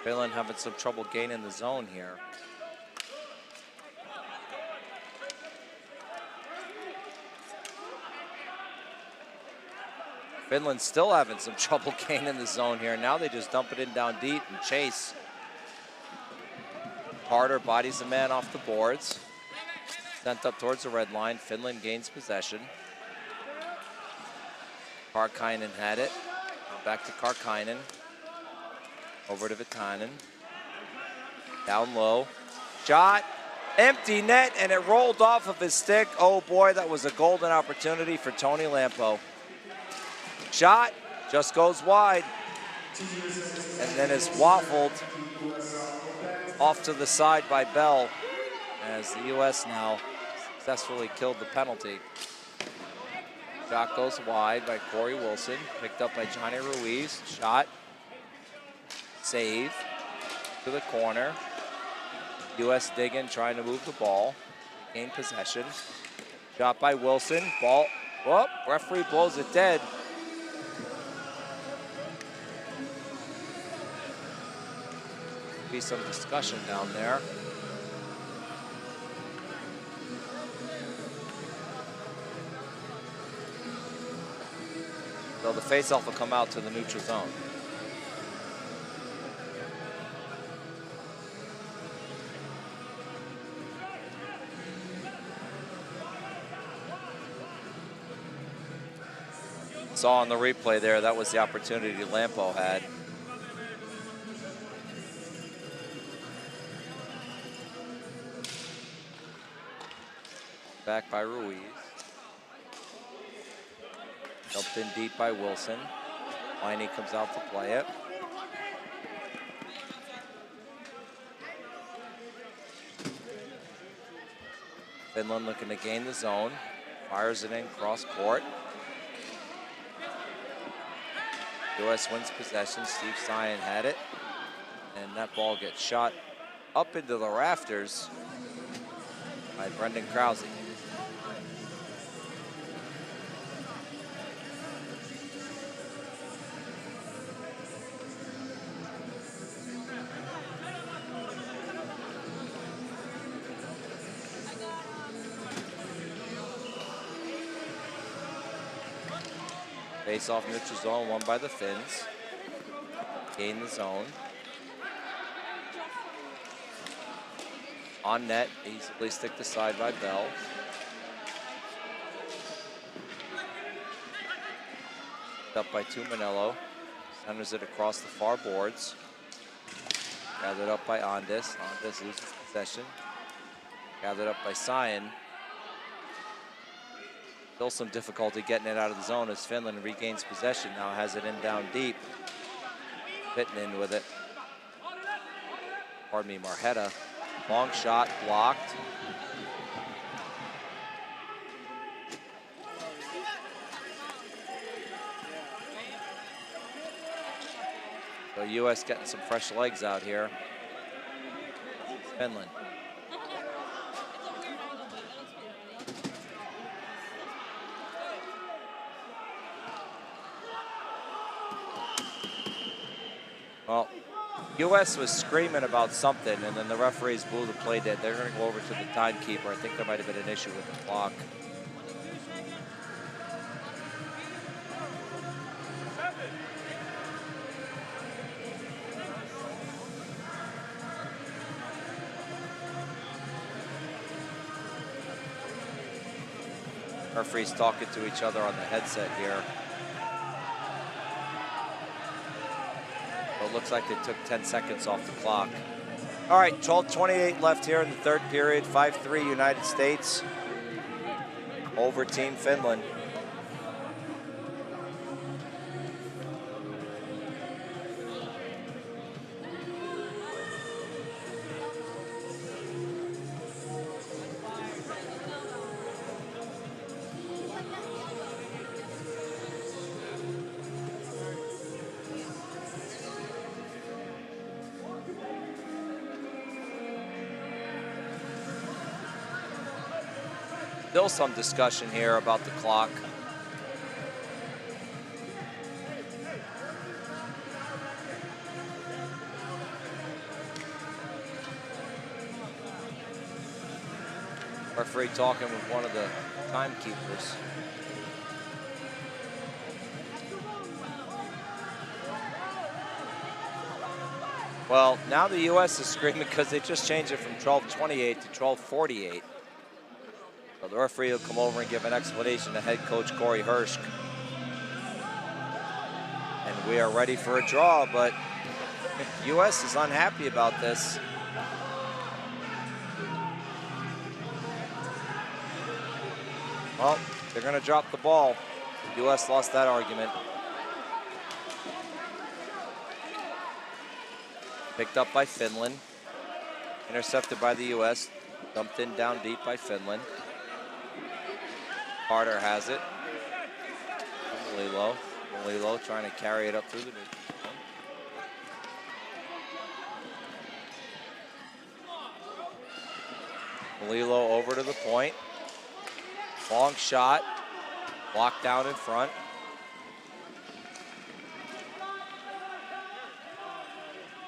Finland having some trouble gaining the zone here. Finland still having some trouble gaining the zone here. Now they just dump it in down deep and chase. Carter bodies the man off the boards. Sent up towards the red line. Finland gains possession. Karkainen had it. Back to Karkainen. Over to Vitanen. Down low. Shot. Empty net, and it rolled off of his stick. Oh boy, that was a golden opportunity for Tony Lampo. Shot just goes wide. And then is waffled off to the side by Bell as the US now successfully killed the penalty. Shot goes wide by Corey Wilson. Picked up by Johnny Ruiz. Shot. Save to the corner. US digging, trying to move the ball. Gain possession. Shot by Wilson. Ball. Whoop. Referee blows it dead. Be some discussion down there. So the faceoff will come out to the neutral zone. Saw on the replay there, that was the opportunity Lampo had. Back by Ruiz. Dumped in deep by Wilson. Liney comes out to play it. Finland looking to gain the zone. Fires it in cross court. US wins possession. Steve Syan had it. And that ball gets shot up into the rafters by Brendan Krause. Face off neutral zone, won by the Finns. Gain the zone. On net, easily stick the side by Bell. Up by Tumanello. Centers it across the far boards. Gathered up by Andis. Andis loses possession. Gathered up by Syan. Still some difficulty getting it out of the zone as Finland regains possession. Now has it in down deep. Fitting in with it. Pardon me, Marheta. Long shot, blocked. So US getting some fresh legs out here. Finland. Well, US was screaming about something, and then the referees blew the play dead. They're going to go over to the timekeeper. I think there might have been an issue with the clock. Referees talking to each other on the headset here. it looks like they took 10 seconds off the clock. All right, 12:28 left here in the third period. 5-3 United States over Team Finland. Still some discussion here about the clock. Referee talking with one of the timekeepers. Well, now the U.S. is screaming because they just changed it from 12:28 to 12:48. So the referee will come over and give an explanation to head coach Corey Hirsch. And we are ready for a draw, but U.S. is unhappy about this. Well, they're going to drop the ball. The U.S. lost that argument. Picked up by Finland. Intercepted by the U.S. Dumped in down deep by Finland. Carter has it. Lilo trying to carry it up through the neutral zone. Lilo over to the point. Long shot. Blocked down in front.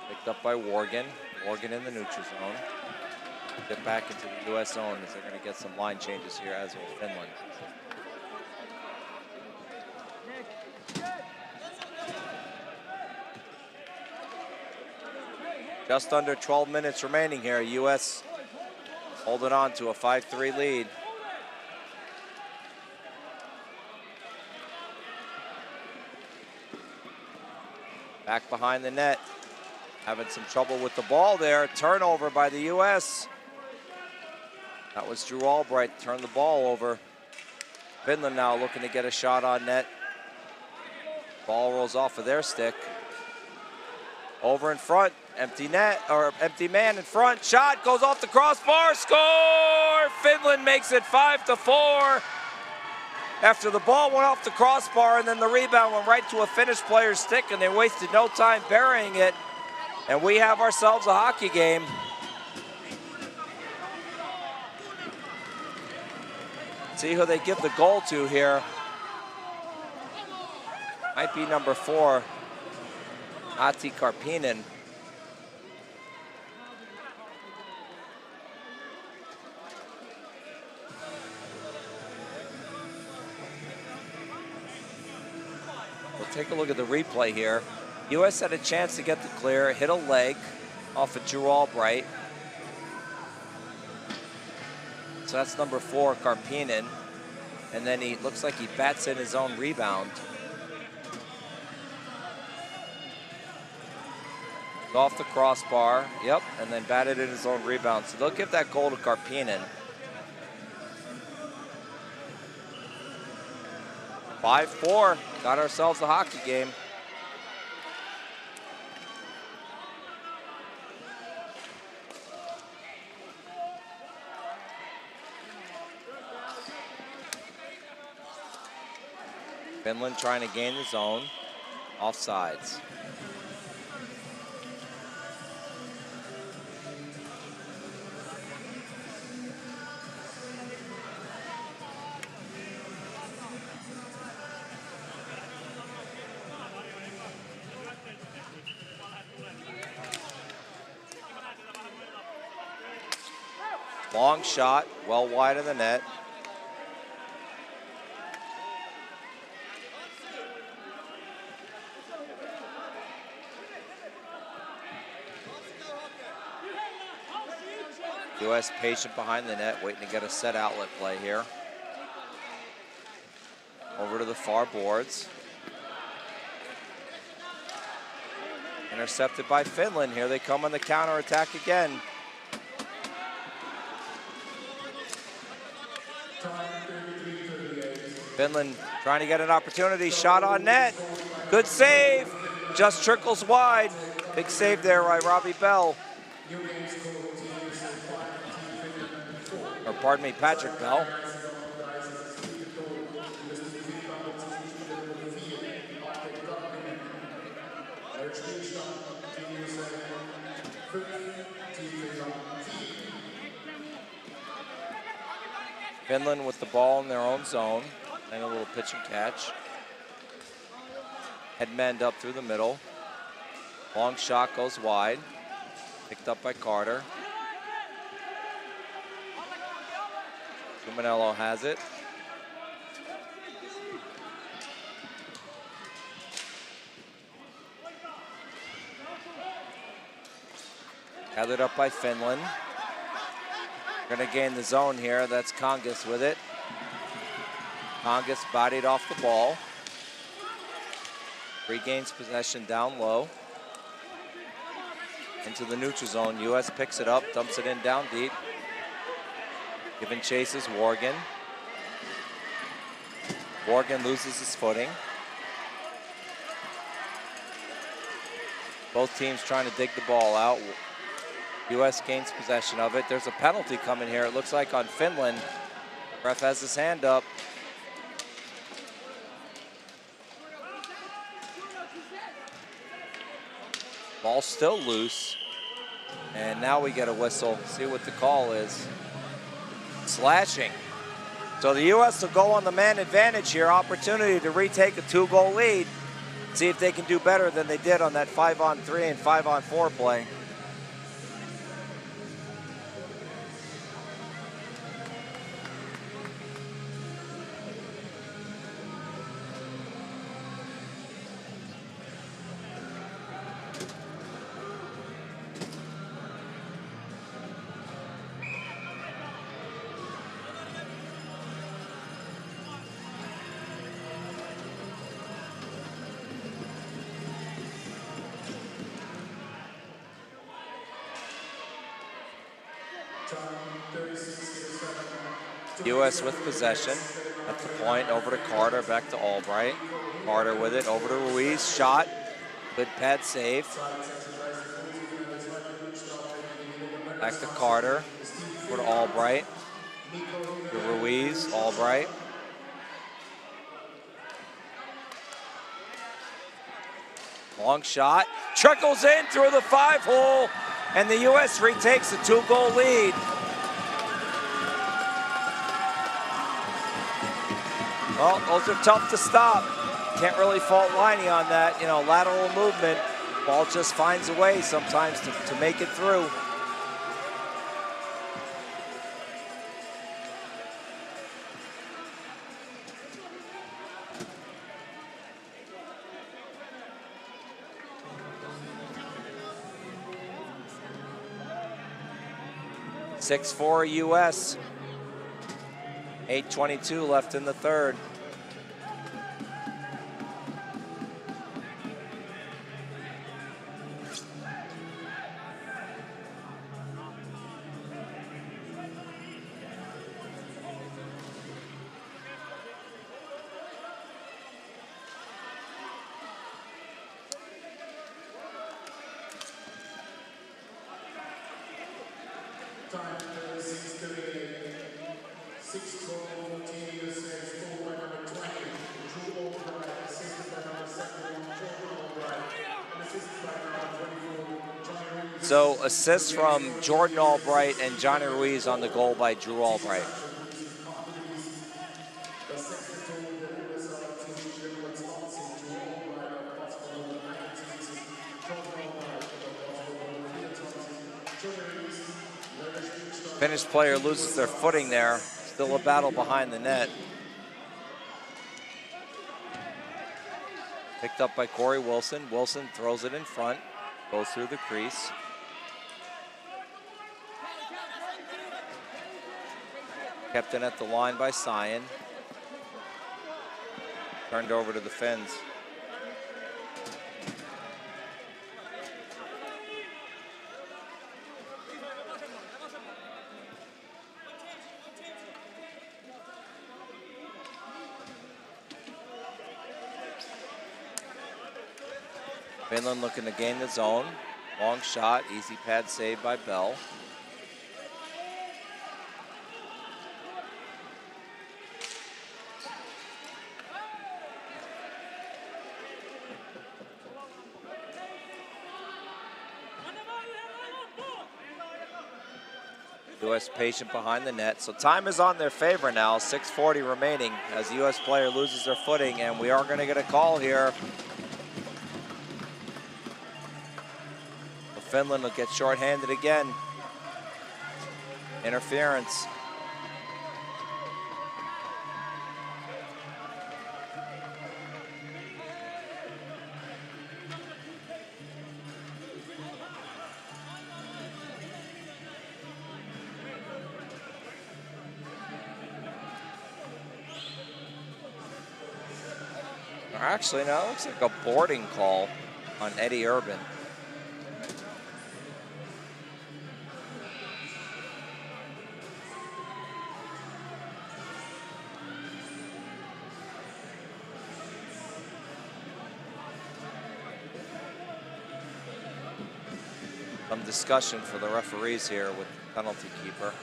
Picked up by Worgen. Worgen in the neutral zone. Get back into the U.S. zone as they're going to get some line changes here, as will Finland. Just under 12 minutes remaining here. U.S. holding on to a 5-3 lead. Back behind the net. Having some trouble with the ball there. Turnover by the U.S. That was Drew Albright, turned the ball over. Finland now looking to get a shot on net. Ball rolls off of their stick. Over in front, empty net, or empty man in front. Shot goes off the crossbar, score! Finland makes it 5-4. After the ball went off the crossbar and then the rebound went right to a Finnish player's stick and they wasted no time burying it. And we have ourselves a hockey game. See who they give the goal to here. Might be number 4, Ati Karppinen. We'll take a look at the replay here. U.S. had a chance to get the clear, hit a leg off of Drew Albright. So that's number 4, Karppinen. And then he looks like he bats in his own rebound. Off the crossbar, yep, and then batted in his own rebound. So they'll give that goal to Karppinen. 5-4, got ourselves a hockey game. Finland trying to gain the zone, offsides. Long shot, well wide of the net. U.S. patient behind the net, waiting to get a set outlet play here. Over to the far boards. Intercepted by Finland. Here they come on the counterattack again. Finland trying to get an opportunity. Shot on net. Good save. Just trickles wide. Big save there by Robbie Bell. Or pardon me, Patrick Bell. Finland with the ball in their own zone. And a little pitch and catch. Headman up through the middle. Long shot goes wide. Picked up by Carter. Gumanello has it. Gathered up by Finland. Gonna gain the zone here. That's Kongas with it. Kongas bodied off the ball. Regains possession down low. Into the neutral zone. U.S. picks it up, dumps it in down deep. Giving chase is Worgen. Worgen loses his footing. Both teams trying to dig the ball out. U.S. gains possession of it. There's a penalty coming here. It looks like on Finland. Ref has his hand up. Ball still loose. And now we get a whistle. See what the call is. Slashing. So the U.S. will go on the man advantage here. Opportunity to retake a 2-goal lead. See if they can do better than they did on that 5-on-3 and 5-on-4 play. U.S. with possession at the point, over to Carter, back to Albright. Carter with it, over to Ruiz, shot. Good pad save. Back to Carter, over to Albright. To Ruiz, Albright. Long shot, trickles in through the 5-hole, and the U.S. retakes a 2-goal lead. Well, those are tough to stop. Can't really fault Liney on that. You know, lateral movement. Ball just finds a way sometimes to make it through. (6-4) U.S. 8:22 left in the third. So assists from Jordan Albright and Johnny Ruiz on the goal by Drew Albright. Finnish player loses their footing there. Still a battle behind the net. Picked up by Corey Wilson. Wilson throws it in front, goes through the crease. Kept in at the line by Sion. Turned over to the Finns. Finland looking to gain the zone. Long shot, easy pad save by Bell. U.S. patient behind the net. So time is on their favor now. 6:40 remaining as the U.S. player loses their footing, and we are going to get a call here. Finland will get shorthanded again. Interference. Actually, no, it looks like a boarding call on Eddie Urban. Some discussion for the referees here with the penalty keeper.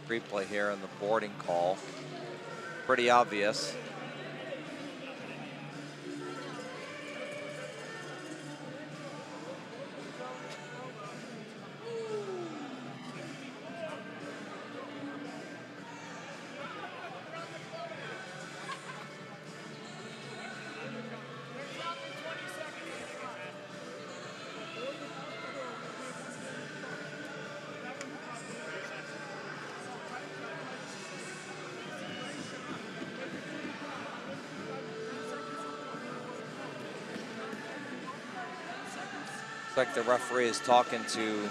Replay here on the boarding call. Pretty obvious. Looks like the referee is talking to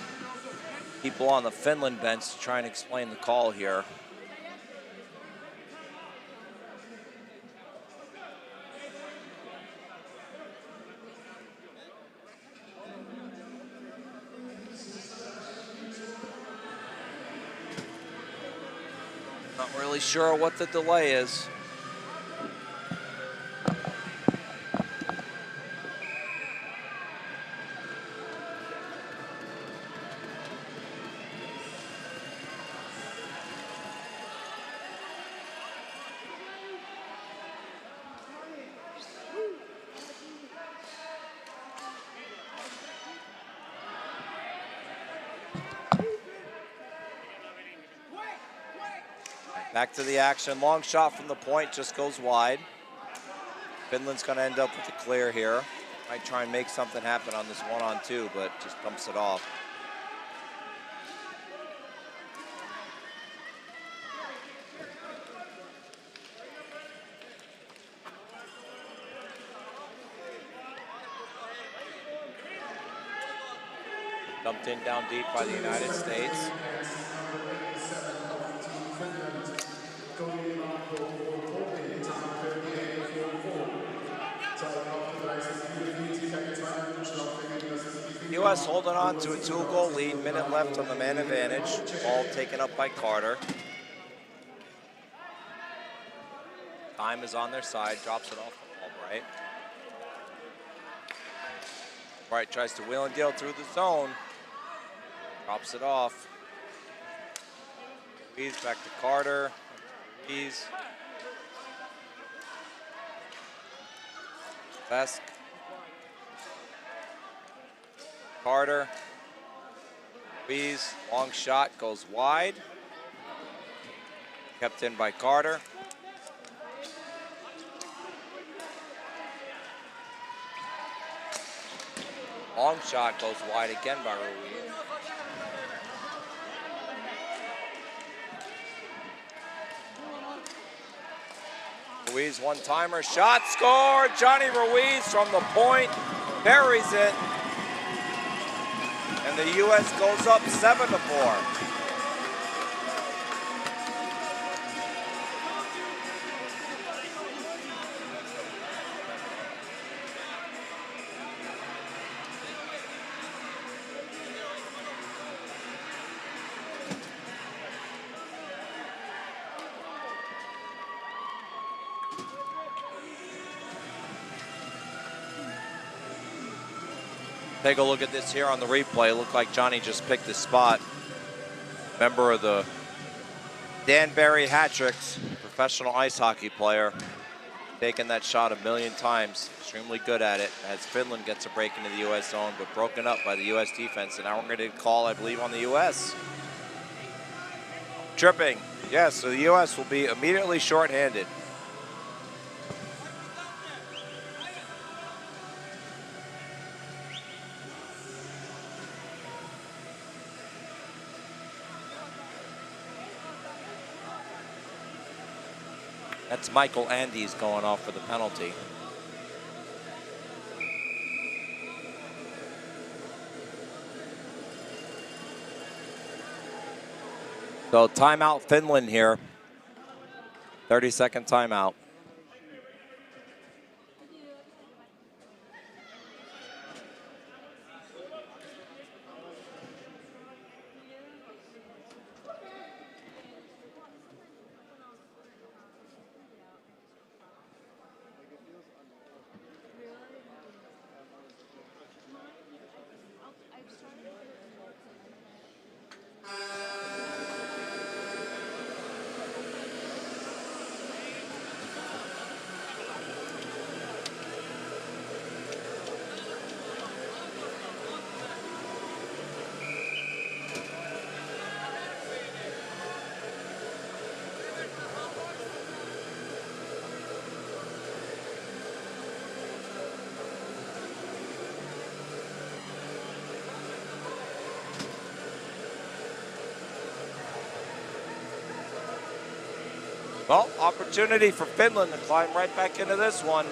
people on the Finland bench to try and explain the call here. Not really sure what the delay is. Back to the action. Long shot from the point, just goes wide. Finland's going to end up with a clear here. Might try and make something happen on this 1-on-2, but just dumps it off. Dumped in down deep by the United States. U.S. holding on to a 2-goal lead, minute left on the man advantage. Ball taken up by Carter. Time is on their side, drops it off the ball, right? Bright tries to wheel and deal through the zone. Drops it off. Ruiz back to Carter. Ruiz. Vesk. Carter. Ruiz. Long shot goes wide. Kept in by Carter. Long shot goes wide again by Ruiz. Ruiz one-timer, shot scored. Johnny Ruiz from the point, buries it. And the U.S. goes up 7-4. Take a look at this here on the replay. It looked like Johnny just picked his spot. Member of the Danbury Hat-Tricks, professional ice hockey player. Taken that shot a million times. Extremely good at it. As Finland gets a break into the U.S. zone, but broken up by the U.S. defense. And now we're going to call, I believe, on the U.S. Tripping. Yes, so the U.S. will be immediately shorthanded. That's Michael Andes going off for the penalty. So timeout Finland here. 30-second timeout. Well, opportunity for Finland to climb right back into this one.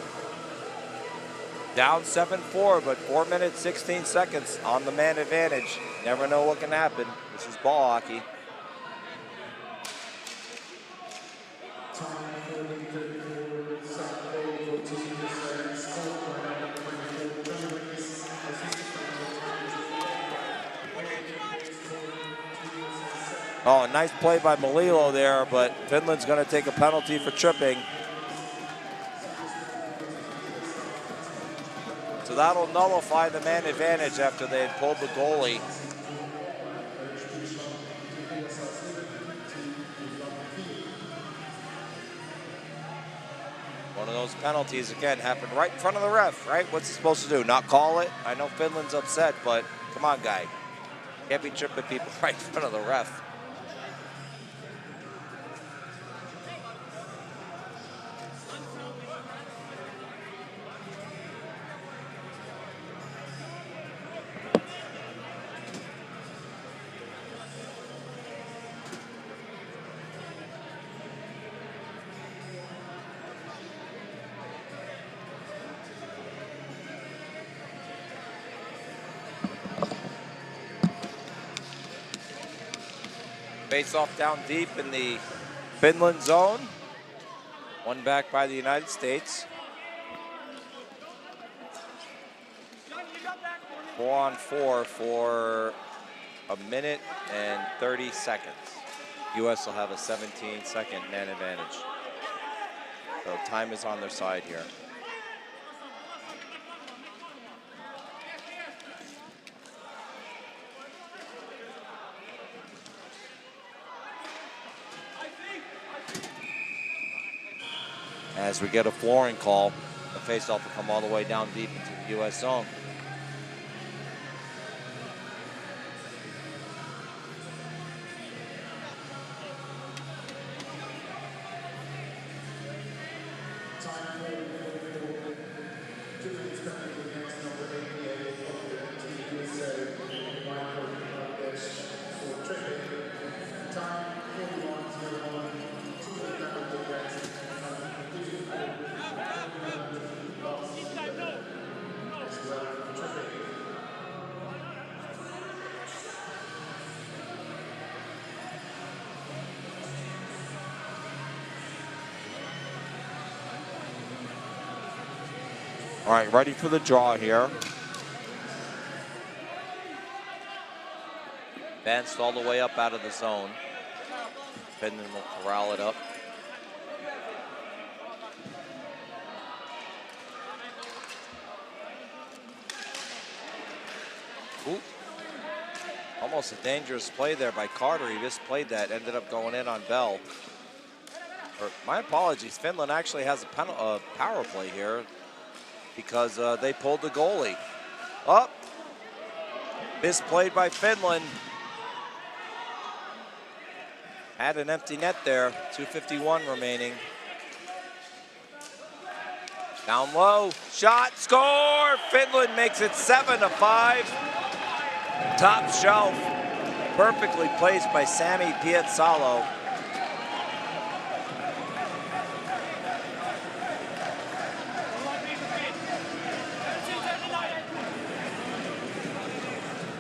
Down 7-4, but 4 minutes, 16 seconds on the man advantage. Never know what can happen. This is ball hockey. Oh, nice play by Melillo there, but Finland's going to take a penalty for tripping. So that'll nullify the man advantage after they had pulled the goalie. One of those penalties, again, happened right in front of the ref, right? What's he supposed to do, not call it? I know Finland's upset, but come on, guy. Can't be tripping people right in front of the ref. Face off down deep in the Finland zone. One back by the United States. 4-on-4 for a minute and 30 seconds. U.S. will have a 17-second man advantage. So time is on their side here. As we get a flooring call, the faceoff will come all the way down deep into the U.S. zone. All right, ready for the draw here. Advanced all the way up out of the zone. Finland will corral it up. Ooh. Almost a dangerous play there by Carter. He just played that, ended up going in on Bell. My apologies, Finland actually has a power play here because they pulled the goalie. Up. Misplayed by Finland. Had an empty net there, 2:51 remaining. Down low, shot, score! Finland makes it 7-5. Top shelf, perfectly placed by Sami Piazzalo.